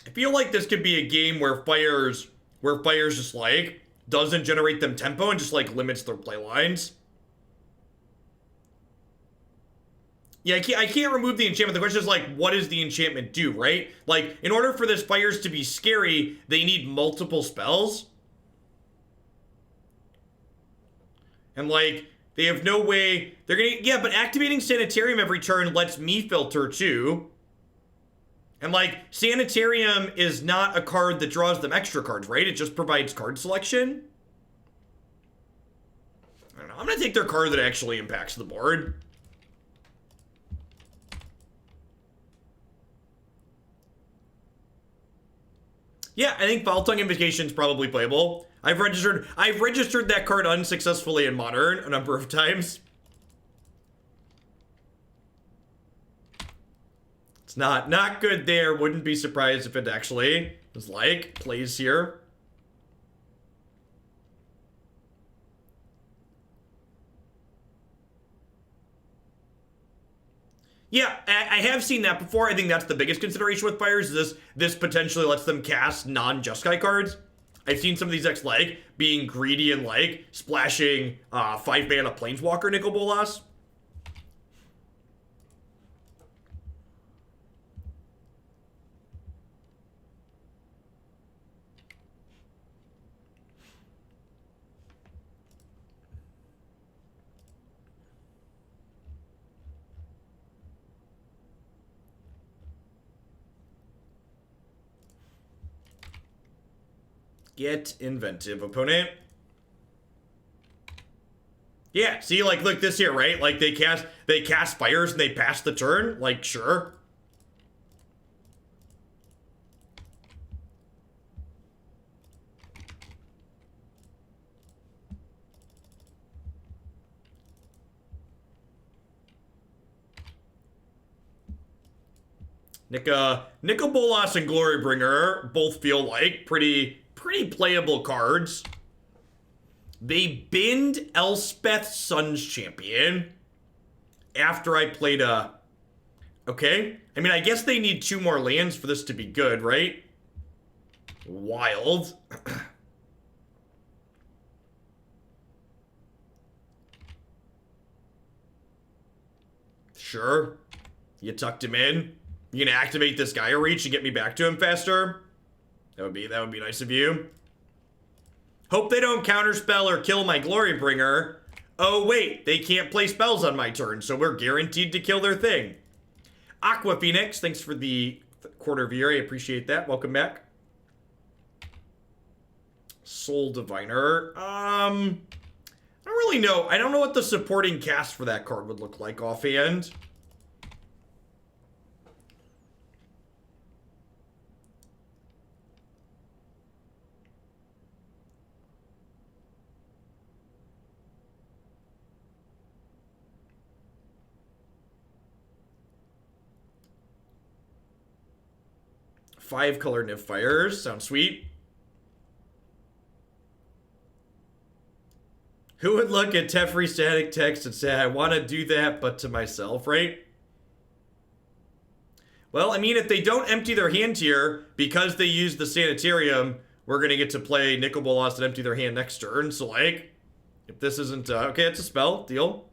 I feel like this could be a game where Fire's just like doesn't generate them tempo and just like limits their play lines. Yeah, I can't remove the enchantment. The question is, like, what does the enchantment do, right? Like, in order for this Fires to be scary, they need multiple spells. And, like, they have no way... They're gonna... Yeah, but activating Sanitarium every turn lets me filter, too. And, like, Sanitarium is not a card that draws them extra cards, right? It just provides card selection. I don't know. I'm gonna take their card that actually impacts the board. Yeah, I think Foul Tongue Invocation is probably playable. I've registered that card unsuccessfully in Modern a number of times. It's not good there. Wouldn't be surprised if it actually was like plays here. Yeah, I have seen that before. I think that's the biggest consideration with Fires, is this potentially lets them cast non-Jeskai cards. I've seen some of these decks, like, being greedy and, like, splashing 5-mana Planeswalker Nicol Bolas. Get inventive, opponent. Yeah, see, like, look, this here, right? Like, they cast Fires and they pass the turn. Like, sure. Nicol Bolas and Glorybringer both feel like pretty playable cards. They binned Elspeth Sun's Champion after I played a... Okay. I mean, I guess they need 2 more lands for this to be good, right? Wild. Sure. You tucked him in. You gonna activate this Gaia Reach and get me back to him faster? That would be nice of you. Hope they don't counterspell or kill my Glorybringer. Oh wait, they can't play spells on my turn, so we're guaranteed to kill their thing. Aqua Phoenix, thanks for the quarter of a year. I appreciate that. Welcome back. Soul Diviner. I don't really know. I don't know what the supporting cast for that card would look like offhand. Five color Niv Fires. Sounds sweet. Who would look at Teferi static text and say, I want to do that, but to myself, right? Well, I mean, if they don't empty their hand here, because they use the Sanitarium, we're going to get to play Nicol Bolas and empty their hand next turn. So, like, if this isn't... okay, it's a spell. Deal.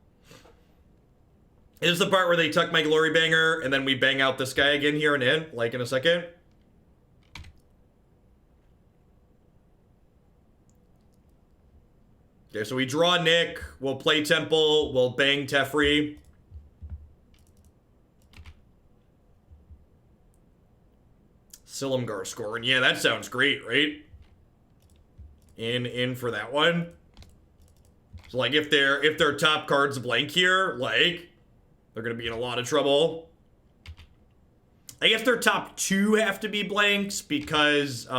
This is the part where they tuck my Glorybringer, and then we bang out this guy again here and in, like, in a second. Okay, so we draw Nick, we'll play Temple, we'll bang Teferi. Silumgar Scorn. Yeah, that sounds great, right? In for that one. So like if their top card's blank here, like they're gonna be in a lot of trouble. I guess their top 2 have to be blanks because they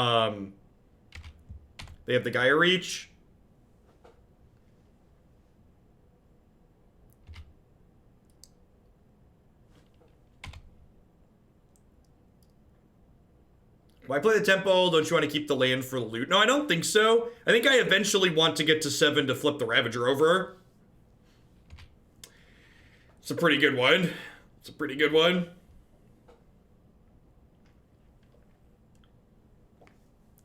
have the Gaia Reach. Why play the temple? Don't you want to keep the land for the loot? No, I don't think so. I think I eventually want to get to 7 to flip the Ravager over. It's a pretty good one. It's a pretty good one.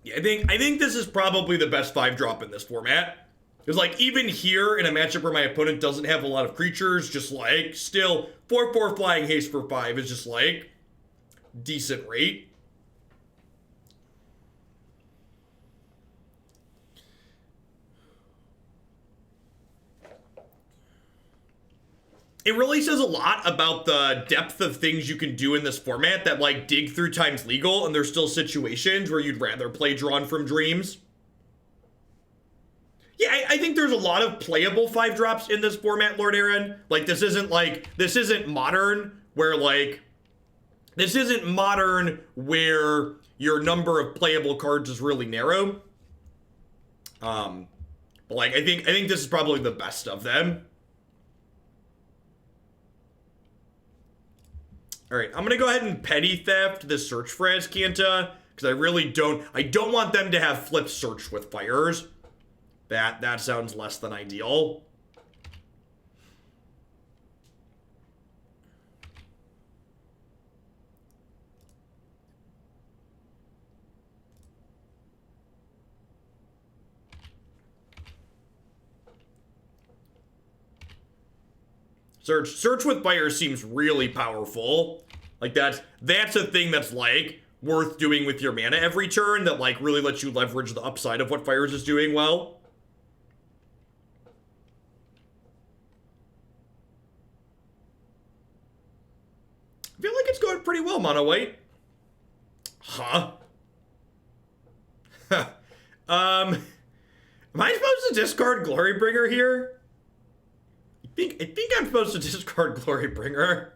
Yeah, I think this is probably the best 5-drop in this format. Because, like, even here in a matchup where my opponent doesn't have a lot of creatures, just, like, still 4/4 flying haste for 5 is just, like, decent rate. It really says a lot about the depth of things you can do in this format that, like, dig through time's legal, and there's still situations where you'd rather play Drawn from Dreams. Yeah, I think there's a lot of playable 5-drops in this format, Lord Aaron. Like, this isn't modern, where, like, this isn't modern where your number of playable cards is really narrow. But, like, I think this is probably the best of them. Alright, I'm gonna go ahead and Petty Theft this Search for Azcanta, because I don't want them to have flip Search with Fires. That sounds less than ideal. Search with Fire seems really powerful. Like, that's a thing that's, like, worth doing with your mana every turn that, like, really lets you leverage the upside of what Fires is doing well. I feel like it's going pretty well, Mono White. Huh? Am I supposed to discard Glorybringer here? I think I'm supposed to discard Glorybringer.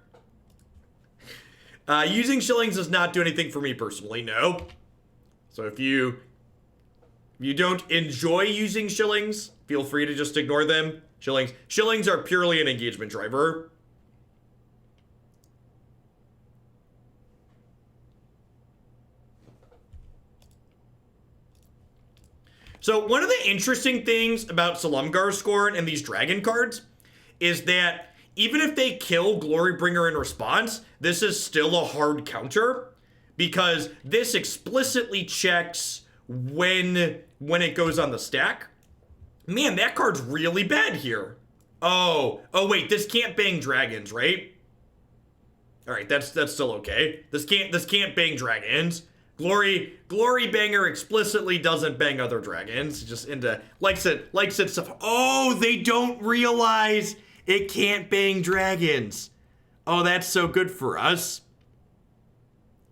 Using Shillings does not do anything for me personally, no. So if you don't enjoy using Shillings, feel free to just ignore them. Shillings are purely an engagement driver. So one of the interesting things about Silumgar, Scorn, and these dragon cards is that even if they kill Glorybringer in response, this is still a hard counter, because this explicitly checks when it goes on the stack. Man, that card's really bad here. Oh wait, this can't bang dragons, right? All right, that's still okay. This can't bang dragons. Glorybringer explicitly doesn't bang other dragons. Just likes it stuff. Oh, they don't realize it can't bang dragons. Oh, that's so good for us.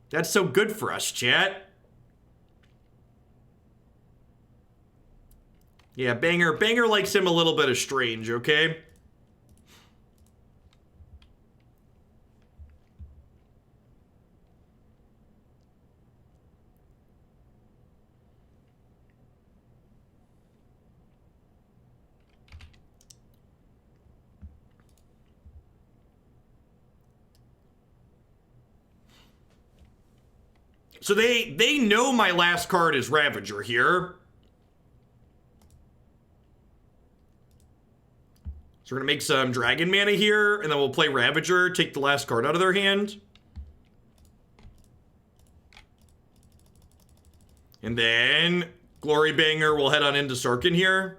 That's so good for us, chat. Yeah, Banger likes him a little bit of strange, okay? So they know my last card is Ravager here. So we're gonna make some dragon mana here, and then we'll play Ravager, take the last card out of their hand. And then Glorybringer will head on into Sarkhan here.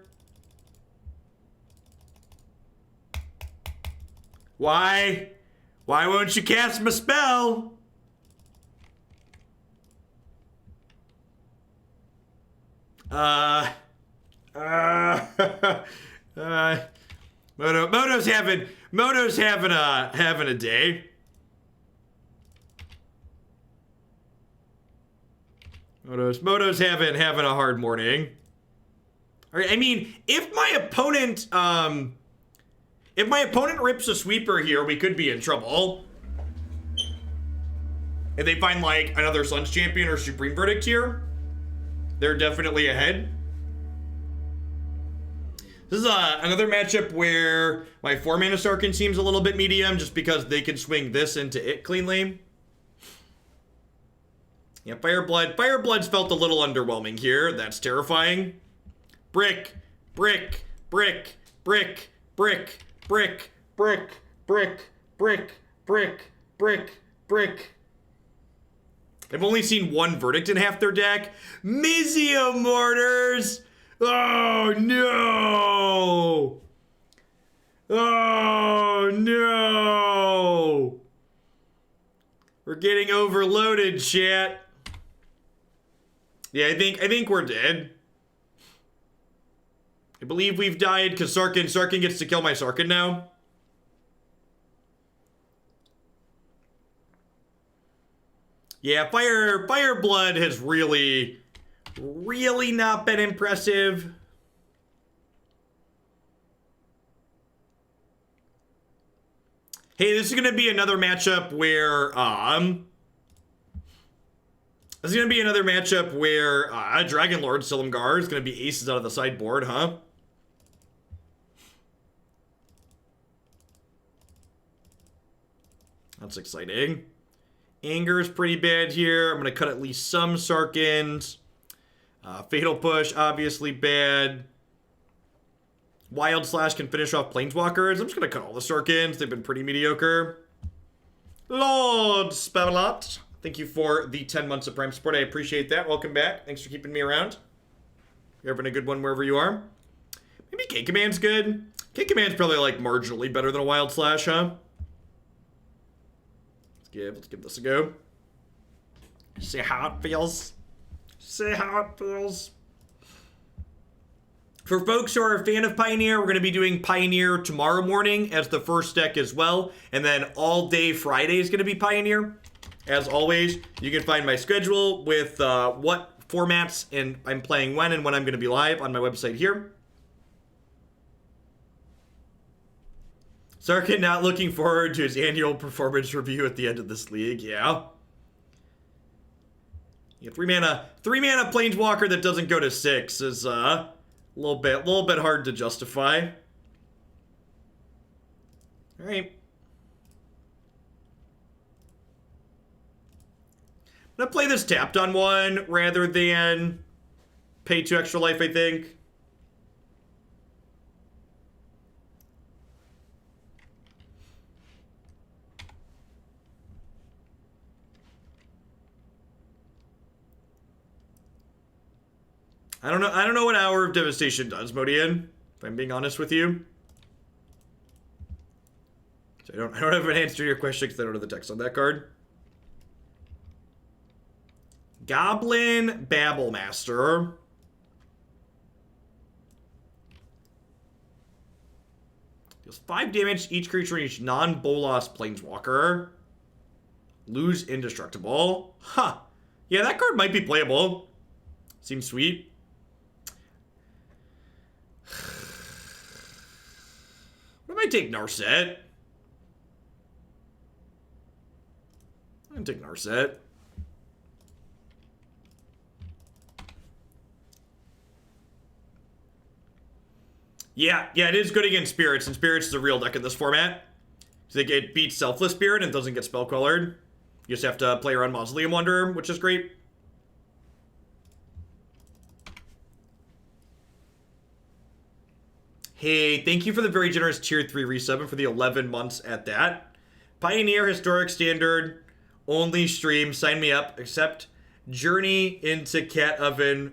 Why? Why won't you cast my spell? Moto's having a day. Moto's having a hard morning. All right, I mean, if my opponent rips a sweeper here, we could be in trouble. If they find like another Suns champion or Supreme Verdict here, they're definitely ahead. This is another matchup where my 4-mana Sarkhan seems a little bit medium just because they can swing this into it cleanly. Yeah, Fireblood's felt a little underwhelming here. That's terrifying. Brick, brick, brick, brick, brick, brick, brick, brick, brick, brick, brick, brick. I've only seen one Verdict in half their deck. Mizzium Mortars! Oh no! Oh no! We're getting overloaded, chat. Yeah, I think we're dead. I believe we've died because Sarkhan gets to kill my Sarkhan now. Yeah, Fireblood has really not been impressive. Hey, this is gonna be another matchup where Dragonlord Silumgar is gonna be aces out of the sideboard, huh? That's exciting. Anger is pretty bad here. I'm going to cut at least some Sarkhans. Fatal Push, obviously bad. Wild Slash can finish off Planeswalkers. I'm just going to cut all the Sarkhans. They've been pretty mediocre. Lord Spamalot, thank you for the 10 months of Prime support. I appreciate that. Welcome back. Thanks for keeping me around. You're having a good one wherever you are. Maybe K-Command's good. K-Command's probably like marginally better than a Wild Slash, huh? Let's give this a go. See how it feels. See how it feels. For folks who are a fan of Pioneer, we're going to be doing Pioneer tomorrow morning as the first deck as well. And then all day Friday is going to be Pioneer. As always, you can find my schedule with what formats and I'm playing when and when I'm going to be live on my website here. Sarkhan not looking forward to his annual performance review at the end of this league, yeah. Yeah, three mana Planeswalker that doesn't go to 6 is a little bit hard to justify. All right. I'm gonna play this tapped on one rather than pay 2 extra life, I think. I don't know what Hour of Devastation does, Modian, if I'm being honest with you. So I don't have an answer to your question because I don't know the text on that card. Goblin Babblemaster. Deals 5 damage to each creature in each non-Bolas Planeswalker. Lose Indestructible. Huh. Yeah, that card might be playable. Seems sweet. What if I take Narset? I'm gonna take Narset. Yeah, it is good against Spirits, and Spirits is a real deck in this format. So it beats Selfless Spirit and doesn't get Spellcolored. You just have to play around Mausoleum Wanderer, which is great. Hey, thank you for the very generous tier 3 resub and for the 11 months at that. Pioneer, Historic Standard, only stream, sign me up, except Journey into Cat Oven.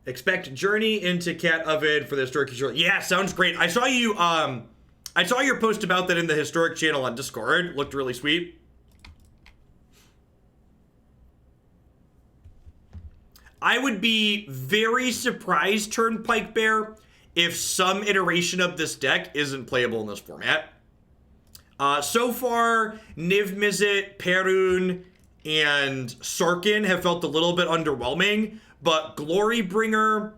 Expect Journey into Cat Oven for the Historic Channel. Yeah, sounds great. I saw you, I saw your post about that in the Historic channel on Discord. Looked really sweet. I would be very surprised, Turnpike Bear, if some iteration of this deck isn't playable in this format. So far, Niv Mizzet, Perun, and Sarkhan have felt a little bit underwhelming, but Glorybringer,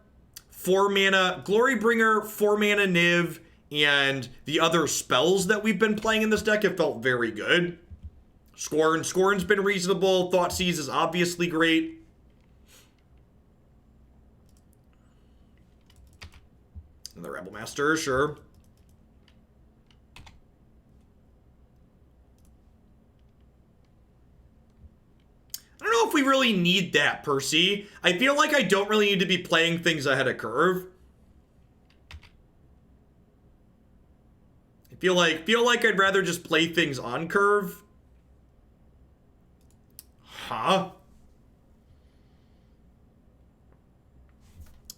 4 mana Niv, and the other spells that we've been playing in this deck have felt very good. Scorn's been reasonable. Thoughtseize is obviously great. And the Rebel Master, sure. we really need that, Percy. I feel like I don't really need to be playing things ahead of curve. I feel like I'd rather just play things on curve. Huh?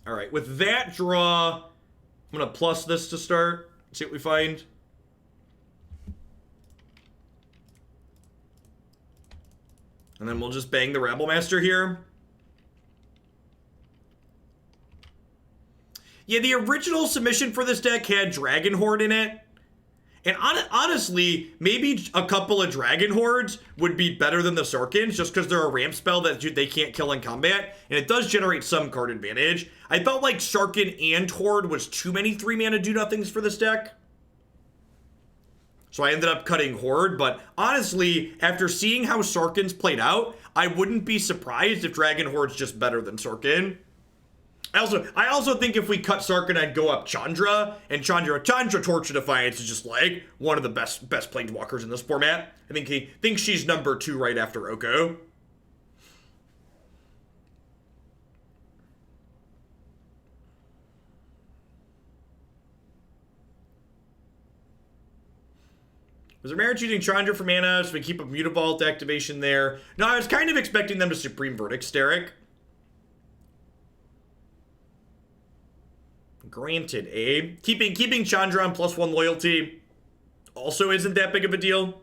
Alright, with that draw, I'm gonna plus this to start. See what we find. And then we'll just bang the Rabblemaster here. Yeah, the original submission for this deck had Dragon Horde in it. And honestly, maybe a couple of Dragon Hordes would be better than the Sarkans, just because they're a ramp spell that they can't kill in combat, and it does generate some card advantage. I felt like Sarkan and Horde was too many 3-mana do-nothings for this deck. So I ended up cutting Horde, but honestly, after seeing how Sarkans played out, I wouldn't be surprised if Dragon Horde's just better than Sarkan. I also think if we cut Sarkhan, I'd go up Chandra, and Chandra Torch of Defiance is just like one of the best planeswalkers in this format. I think he thinks she's number 2 right after Oko. Was Ramirez choosing Chandra for mana so we keep a Mutavault activation there? No, I was kind of expecting them to Supreme Verdict Steric. Granted, eh? Keeping Chandra on +1 loyalty also isn't that big of a deal.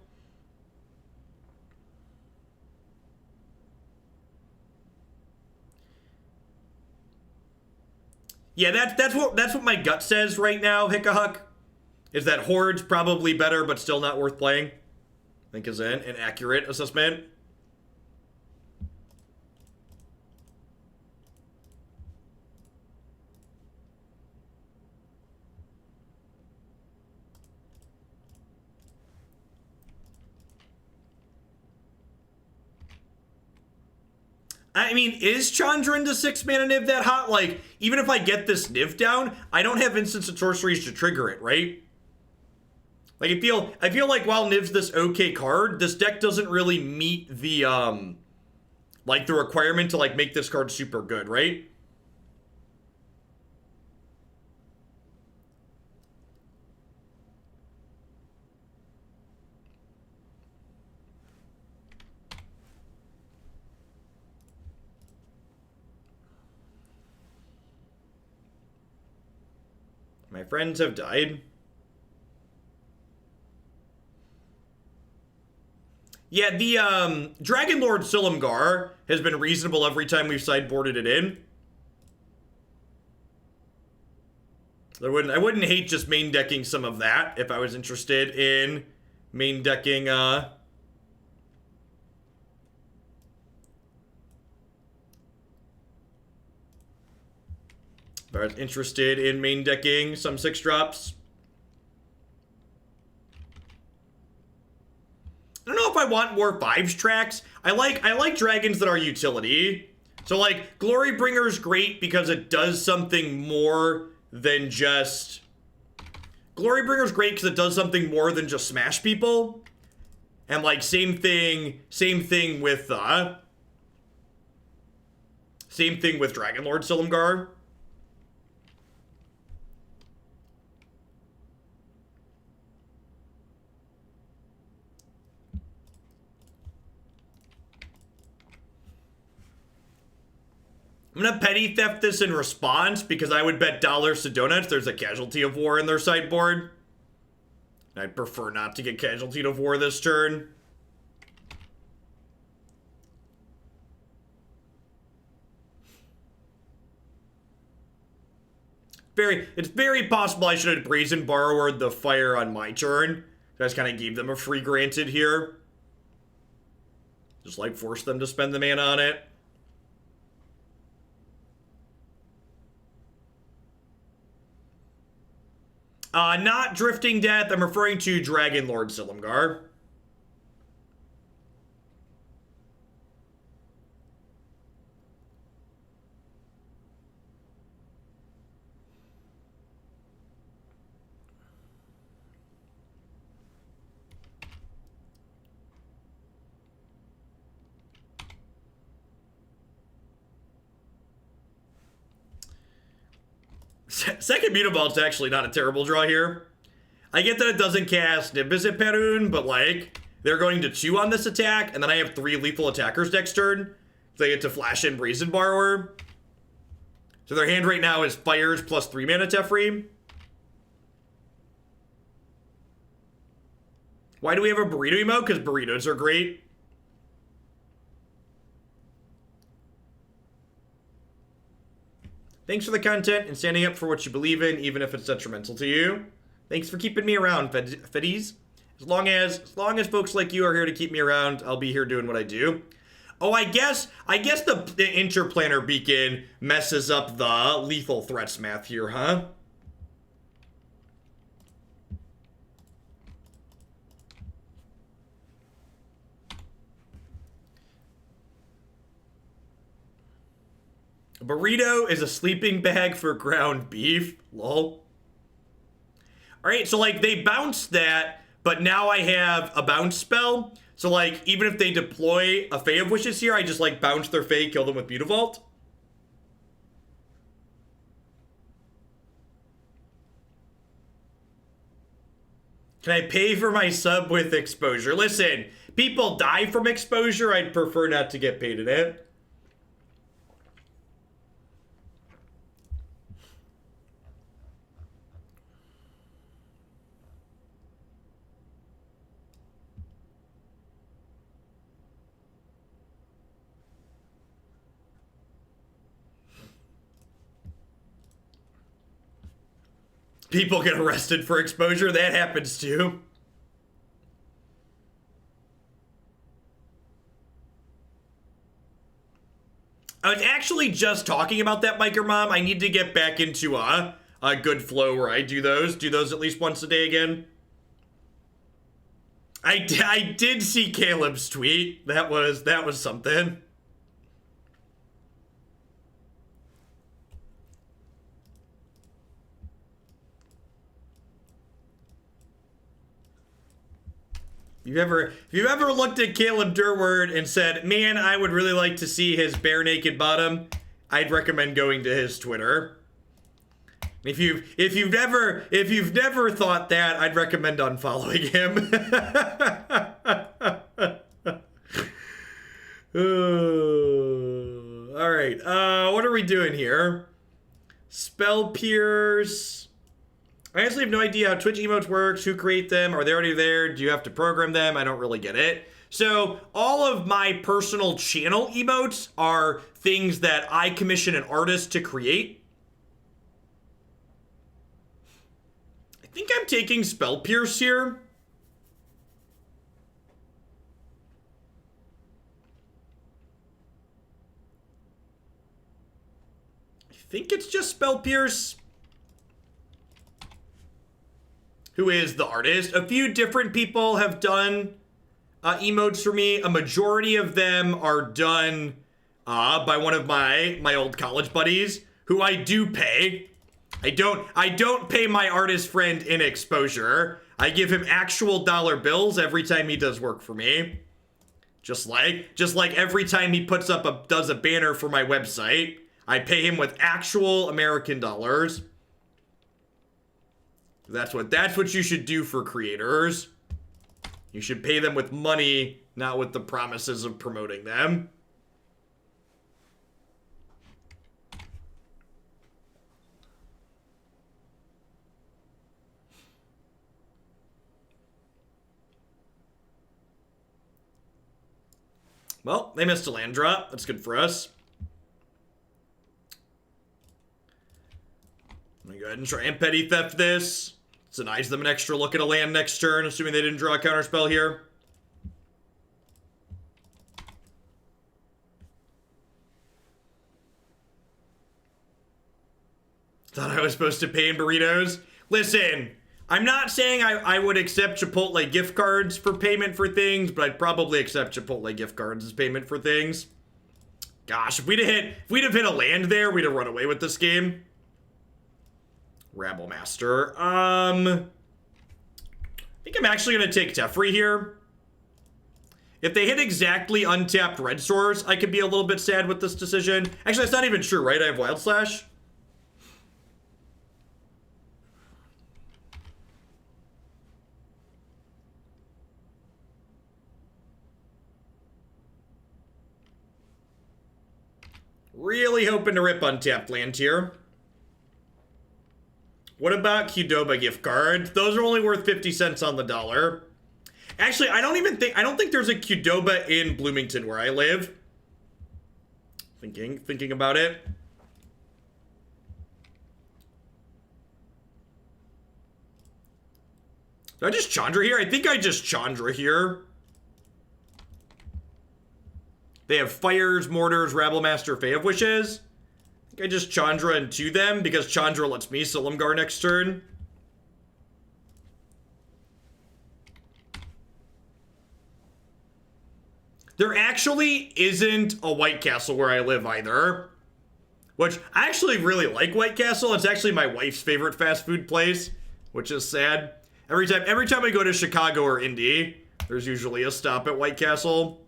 Yeah, that's what my gut says right now, Hickahuck. Is that Horde's probably better, but still not worth playing. I think is an accurate assessment. I mean, is Chandra into 6-mana Niv that hot? Like, even if I get this Niv down, I don't have instants and sorceries to trigger it, right? Like, I feel like while Niv's this okay card, this deck doesn't really meet the, like, the requirement to, like, make this card super good, right? My friends have died. Yeah, the Dragonlord Silumgar has been reasonable every time we've sideboarded it in. I wouldn't hate just main decking some of that if I was interested in main decking some 6-drops. I don't know if I want more 5s tracks. I like dragons that are utility. So like Glorybringer is great because it does something more than just Glorybringer's great because it does something more than just smash people. And like same thing with Dragonlord Silumgar. I'm gonna petty theft this in response because I would bet dollars to donuts there's a Casualty of War in their sideboard. I'd prefer not to get Casualty of War this turn. It's very possible I should have Brazen Borrower the fire on my turn. I just kind of gave them a free granted here. Just like force them to spend the mana on it. Not Drifting Death. I'm referring to Dragonlord Silumgar. Second Mutavault's actually not a terrible draw here. I get that it doesn't cast Nimbus at Perun, but like, they're going to chew on this attack, and then I have 3 lethal attackers next turn. They get to flash in Brazen Borrower. So their hand right now is Fires plus 3 mana Teferi. Why do we have a burrito emote? Because burritos are great. Thanks for the content and standing up for what you believe in, even if it's detrimental to you. Thanks for keeping me around, Feddies. As long as folks like you are here to keep me around, I'll be here doing what I do. Oh, I guess the Interplanar Beacon messes up the lethal threats math here, huh? A burrito is a sleeping bag for ground beef. Lol. Alright, so like they bounced that, but now I have a bounce spell. So like, even if they deploy a Fae of Wishes here, I just like bounce their Fae, kill them with Mutavault. Can I pay for my sub with exposure? Listen, people die from exposure. I'd prefer not to get paid in it. People get arrested for exposure. That happens too. I was actually just talking about that, Biker Mom. I need to get back into a good flow where I do those at least once a day again. I did see Caleb's tweet. That was something. If you've ever looked at Caleb Durward and said, man, I would really like to see his bare naked bottom, I'd recommend going to his Twitter. If you've never thought that, I'd recommend unfollowing him. All right, what are we doing here? Spell Pierce. I honestly have no idea how Twitch emotes works, who create them, are they already there, do you have to program them? I don't really get it. So all of my personal channel emotes are things that I commission an artist to create. I think I'm taking Spell Pierce here. I think it's just Spell Pierce. Who is the artist. A few different people have done emotes for me. A majority of them are done by one of my old college buddies, who I do pay. I don't pay my artist friend in exposure. I give him actual dollar bills every time he does work for me. Just like every time he does a banner for my website, I pay him with actual American dollars. That's what you should do for creators. You should pay them with money, not with the promises of promoting them. Well, they missed a land drop. That's good for us. I'm gonna go ahead and try and petty theft this. Denies them an extra look at a land next turn, assuming they didn't draw a counterspell here. Thought I was supposed to pay in burritos. Listen, I'm not saying I would accept Chipotle gift cards for payment for things, but I'd probably accept Chipotle gift cards as payment for things. Gosh, if we'd have hit a land there, we'd have run away with this game. Rabble Master. I think I'm actually going to take Teferi here. If they hit exactly untapped Red Source, I could be a little bit sad with this decision. Actually, that's not even true, right? I have Wild Slash. Really hoping to rip untapped land here. What about Qdoba gift cards? Those are only worth 50 cents on the dollar. Actually, I don't think there's a Qdoba in Bloomington where I live. Thinking about it. Did I just Chandra here? I think I just Chandra here. They have Fires, Mortars, Rabblemaster, Fae of Wishes. I think I just Chandra into them because Chandra lets me Silumgar next turn. There actually isn't a White Castle where I live either. Which, I actually really like White Castle. It's actually my wife's favorite fast food place, which is sad. Every time I go to Chicago or Indy, there's usually a stop at White Castle.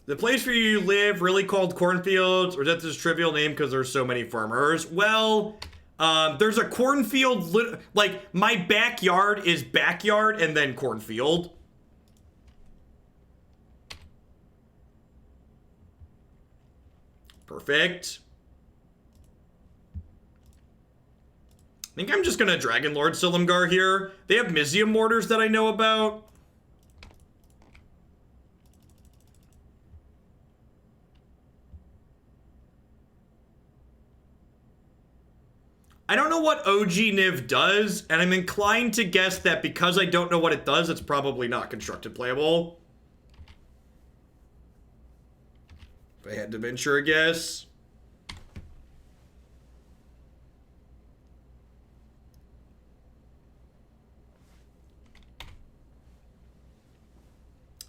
The place where you live really called cornfields, or is that this trivial name because there's so many farmers? Well, there's a cornfield, like my backyard is backyard and then cornfield. Perfect. I think I'm just gonna Dragonlord Silumgar here. They have Mizium Mortars that I know about. I don't know what OG Niv does, and I'm inclined to guess that because I don't know what it does, it's probably not constructed playable. If I had to venture a guess.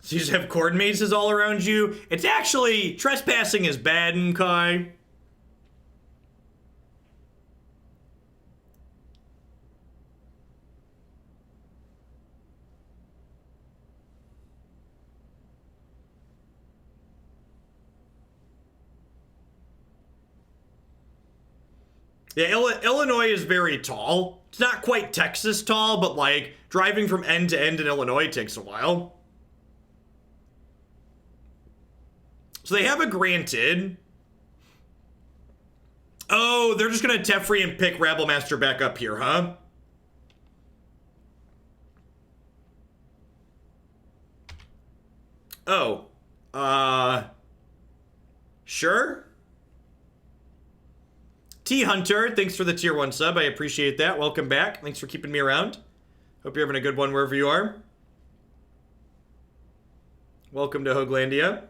So you just have cord mazes all around you? It's actually, trespassing is bad in Kai. Yeah, Illinois is very tall. It's not quite Texas tall, but like driving from end to end in Illinois takes a while. So they have a granted. Oh, they're just gonna Teferi and pick Rabblemaster back up here, huh? Oh. Sure. T-Hunter, thanks for the tier 1 sub. I appreciate that. Welcome back. Thanks for keeping me around. Hope you're having a good one wherever you are. Welcome to Hoaglandia.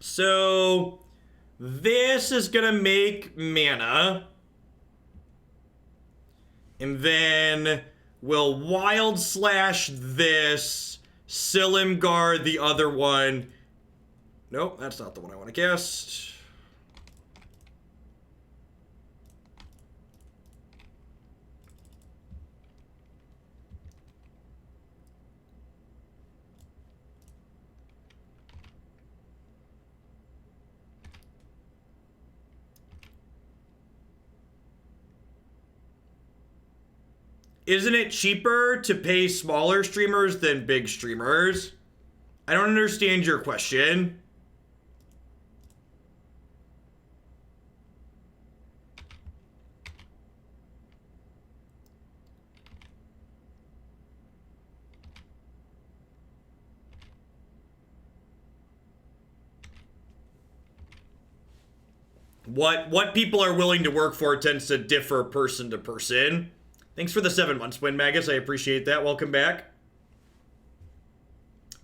So, this is gonna make mana. And then we'll Wild Slash this, Silumgar the other one. Nope, that's not the one I want to cast. Isn't it cheaper to pay smaller streamers than big streamers? I don't understand your question. What people are willing to work for tends to differ person to person. Thanks for the 7 months win, Magus. I appreciate that. Welcome back.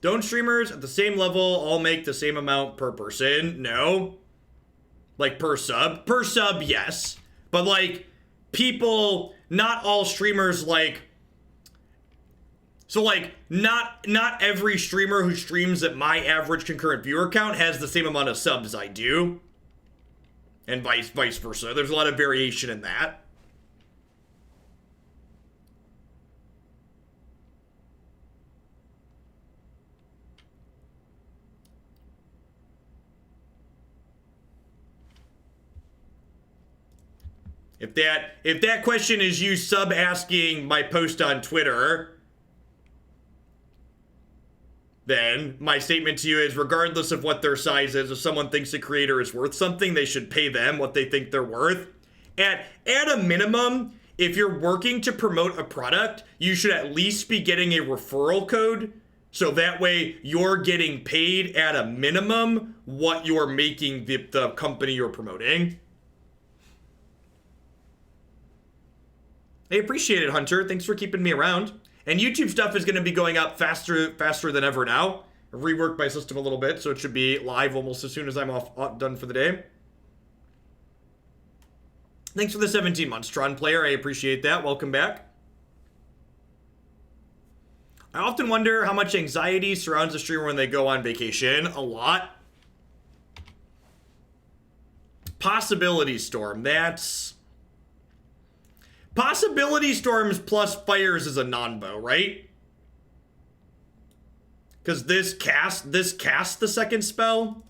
Don't streamers at the same level all make the same amount per person? No. Like per sub? Per sub, yes. But like, people, not all streamers like... So like, not every streamer who streams at my average concurrent viewer count has the same amount of subs I do. And vice versa. There's a lot of variation in that. If that question is you sub-asking my post on Twitter, then my statement to you is, regardless of what their size is, if someone thinks a creator is worth something, they should pay them what they think they're worth. At a minimum, if you're working to promote a product, you should at least be getting a referral code, so that way you're getting paid at a minimum what you're making the company you're promoting. I appreciate it, Hunter. Thanks for keeping me around. And YouTube stuff is going to be going up faster than ever now. I've reworked my system a little bit, so it should be live almost as soon as I'm done for the day. Thanks for the 17 months, Tron Player. I appreciate that. Welcome back. I often wonder how much anxiety surrounds a streamer when they go on vacation. A lot. Possibility Storm. That's... Possibility Storms plus Fires is a non-bow, right? Because this casts the second spell.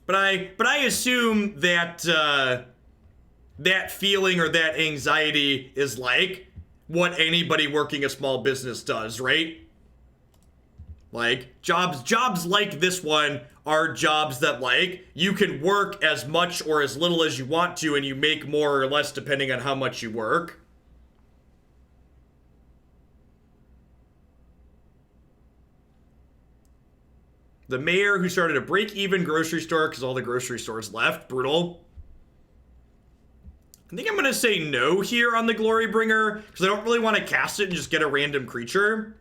But I assume that that feeling or that anxiety is like what anybody working a small business does, right? Like, jobs like this one are jobs that, like, you can work as much or as little as you want to, and you make more or less depending on how much you work. The mayor who started a break-even grocery store because all the grocery stores left. Brutal. I think I'm going to say no here on the Glorybringer, because I don't really want to cast it and just get a random creature.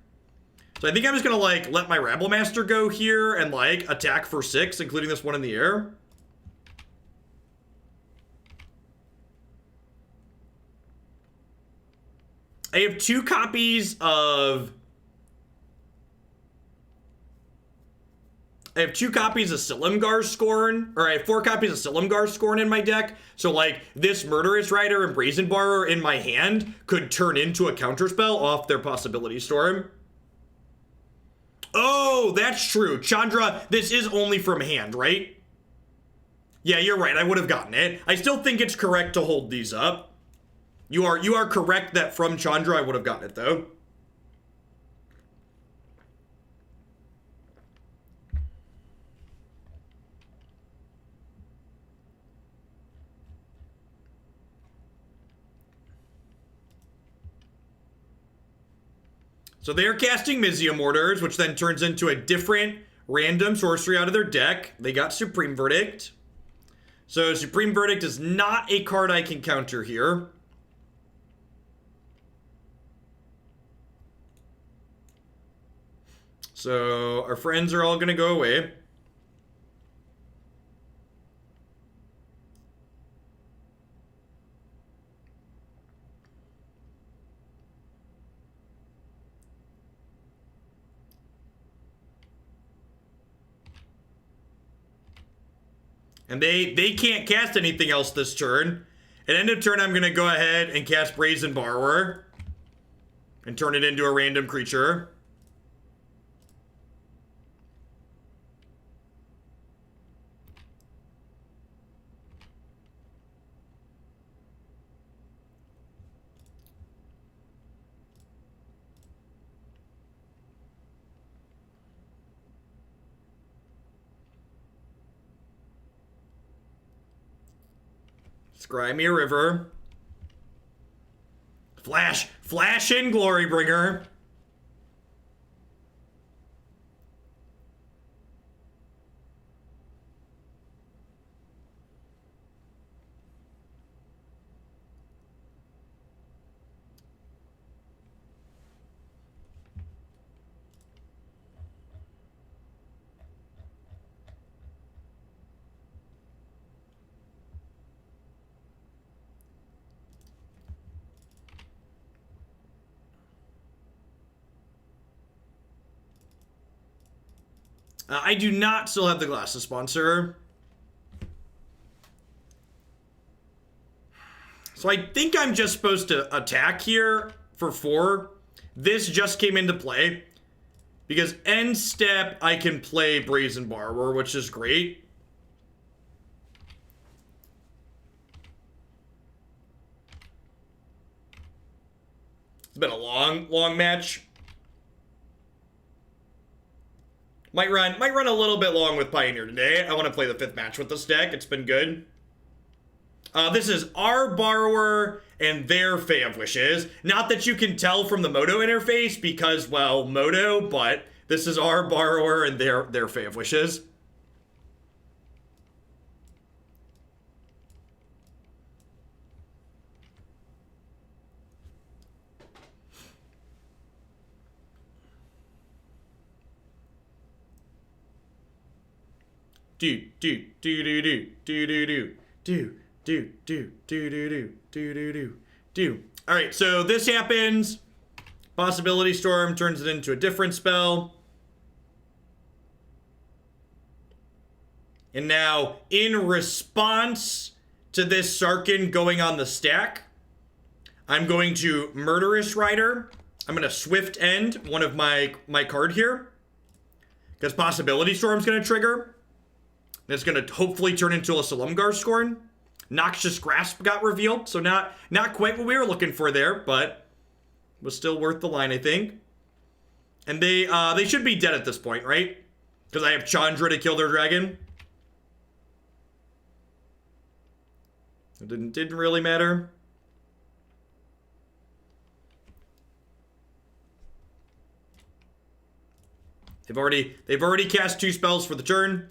So I think I'm just going to, like, let my Rabblemaster go here and, like, attack for 6, including this one in the air. I have 2 copies of... Silumgar Scorn, or I have 4 copies of Silumgar Scorn in my deck. So, like, this Murderous Rider and Brazen Borrower in my hand could turn into a counterspell off their Possibility Storm. Oh, that's true. Chandra, this is only from hand, right? Yeah, you're right. I would have gotten it. I still think it's correct to hold these up. You are correct that from Chandra I would have gotten it, though. So they're casting Mizzium Orders, which then turns into a different random sorcery out of their deck. They got Supreme Verdict. So Supreme Verdict is not a card I can counter here. So our friends are all going to go away. And they can't cast anything else this turn. At end of turn, I'm going to go ahead and cast Brazen Borrower. And turn it into a random creature. Scry me a river. Flash in Glorybringer. I do not still have the glasses sponsor. So I think I'm just supposed to attack here for 4. this just came into play. Because end step, I can play Brazen Borrower, which is great. It's been a long match. Might run a little bit long with Pioneer today. I want to play the 5th match with this deck. It's been good. This is our Borrower and their Fae of Wishes. Not that you can tell from the Moto interface because, well, Moto, but this is our Borrower and their Fae of Wishes. All right, so this happens. Possibility Storm turns it into a different spell. And now, in response to this Sarkhan going on the stack, I'm going to Murderous Rider. I'm going to Swift End one of my card here. Because Possibility Storm's going to trigger. It's going to hopefully turn into a Silumgar Scorn. Noxious Grasp got revealed, so not quite what we were looking for there, but was still worth the line, I think. And they should be dead at this point, right? Because I have Chandra to kill their dragon. It didn't really matter. They've already cast 2 spells for the turn.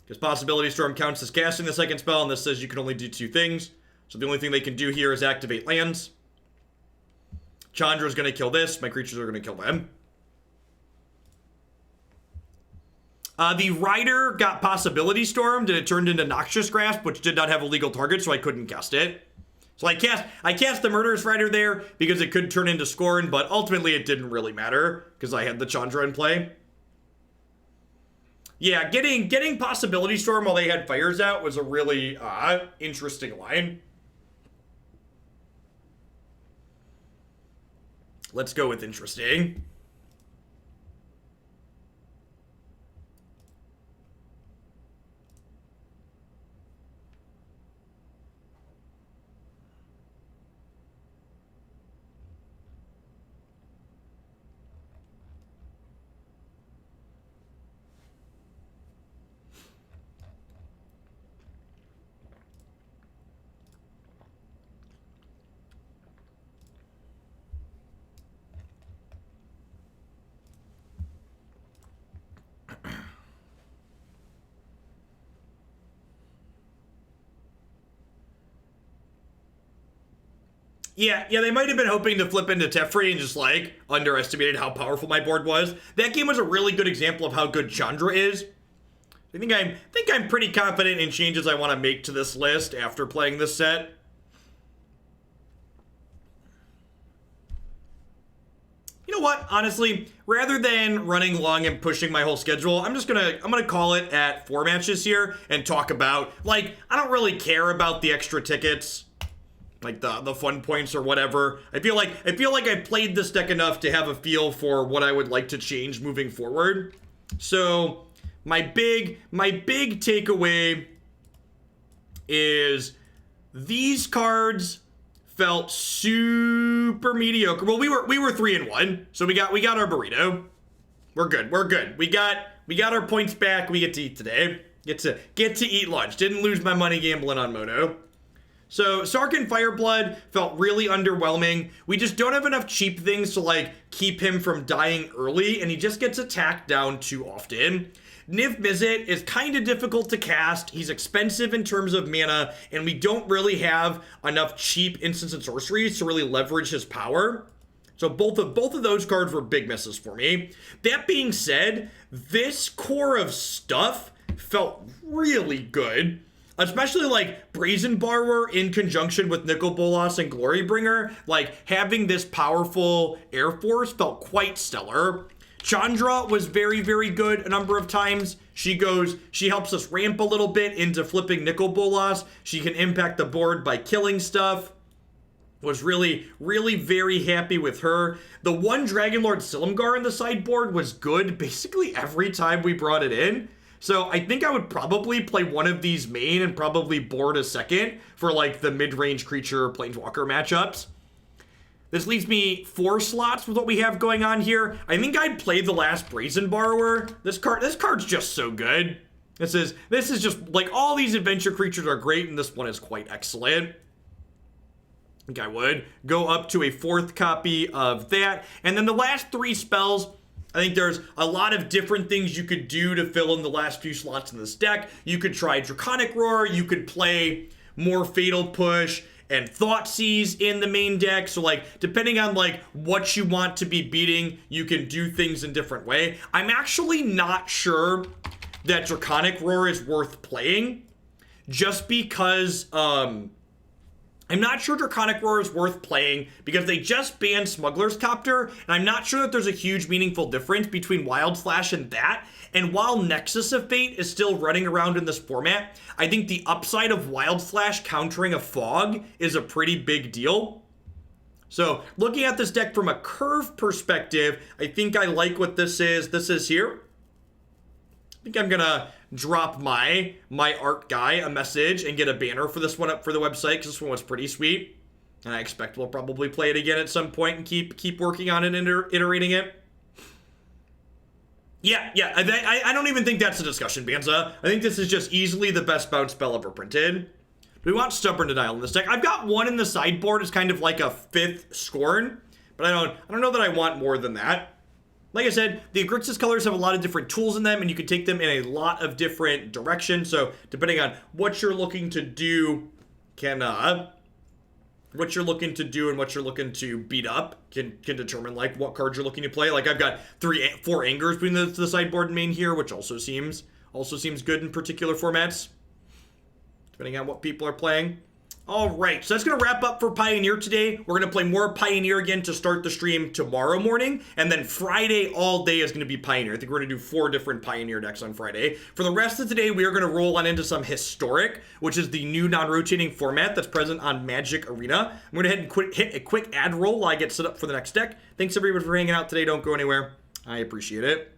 Because Possibility Storm counts as casting the 2nd spell, and this says you can only do 2 things. So the only thing they can do here is activate lands. Chandra's going to kill this. My creatures are going to kill them. The Rider got Possibility Stormed, and it turned into Noxious Grasp, which did not have a legal target, so I couldn't cast it. So I cast the Murderous Rider there because it could turn into Scorn, but ultimately it didn't really matter because I had the Chandra in play. Yeah, getting Possibility Storm while they had fires out was a really interesting line. Let's go with interesting. Yeah, they might have been hoping to flip into Teferi and just, like, underestimated how powerful my board was. That game was a really good example of how good Chandra is. I think I'm pretty confident in changes I want to make to this list after playing this set. You know what? Honestly, rather than running long and pushing my whole schedule, I'm gonna call it at 4 matches here and talk about, like, I don't really care about the extra tickets. Like the fun points or whatever. I feel like I played this deck enough to have a feel for what I would like to change moving forward. So my big takeaway is these cards felt super mediocre. Well, we were 3-1, so we got our burrito. We're good. We got our points back. We get to eat today. Get to eat lunch. Didn't lose my money gambling on Moto. So, Sarkhan Fireblood felt really underwhelming. We just don't have enough cheap things to, like, keep him from dying early, and he just gets attacked down too often. Niv Mizzet is kind of difficult to cast. He's expensive in terms of mana, and we don't really have enough cheap instants and sorceries to really leverage his power. So both of those cards were big misses for me. That being said, this core of stuff felt really good. Especially, like, Brazen Borrower in conjunction with Nicol, Bolas, and Glorybringer. Like, having this powerful Air Force felt quite stellar. Chandra was very, very good a number of times. She helps us ramp a little bit into flipping Nicol Bolas. She can impact the board by killing stuff. Was really, really very happy with her. The one Dragonlord Silumgar in the sideboard was good basically every time we brought it in. So I think I would probably play one of these main and probably board a second for like the mid-range creature planeswalker matchups. This leaves me 4 slots with what we have going on here. I think I'd play the last Brazen Borrower. This card's just so good. This is just like all these adventure creatures are great, and this one is quite excellent. I think I would go up to a 4th copy of that. And then the last 3 spells, I think there's a lot of different things you could do to fill in the last few slots in this deck. You could try Draconic Roar, you could play more Fatal Push and Thoughtseize in the main deck. So like, depending on like what you want to be beating, you can do things in different way. I'm actually not sure that Draconic Roar is worth playing, just because, I'm not sure Draconic Roar is worth playing because they just banned Smuggler's Copter, and I'm not sure that there's a huge meaningful difference between Wild Slash and that. And while Nexus of Fate is still running around in this format, I think the upside of Wild Slash countering a Fog is a pretty big deal. So looking at this deck from a curve perspective, I think I like what this is. This is here. I think I'm gonna drop my art guy a message and get a banner for this one up for the website, because this one was pretty sweet. And I expect we'll probably play it again at some point and keep working on it and iterating it. Yeah, I don't even think that's a discussion, Banza. I think this is just easily the best bounce spell ever printed. Do we want Stubborn Denial in this deck? I've got one in the sideboard. It's kind of like a 5th Scorn, but I don't know that I want more than that. Like I said, the Grixis colors have a lot of different tools in them, and you can take them in a lot of different directions. So depending on what you're looking to do, what you're looking to do and what you're looking to beat up can determine like what cards you're looking to play. Like I've got 4 Angers between the sideboard and main here, which also seems good in particular formats, depending on what people are playing. All right, so that's going to wrap up for Pioneer today. We're going to play more Pioneer again to start the stream tomorrow morning, and then Friday all day is going to be Pioneer. I think we're going to do 4 different Pioneer decks on Friday. For the rest of today, we are going to roll on into some Historic, which is the new non-rotating format that's present on Magic Arena. I'm going to head and hit a quick ad roll while I get set up for the next deck. Thanks everybody for hanging out today. Don't go anywhere. I appreciate it.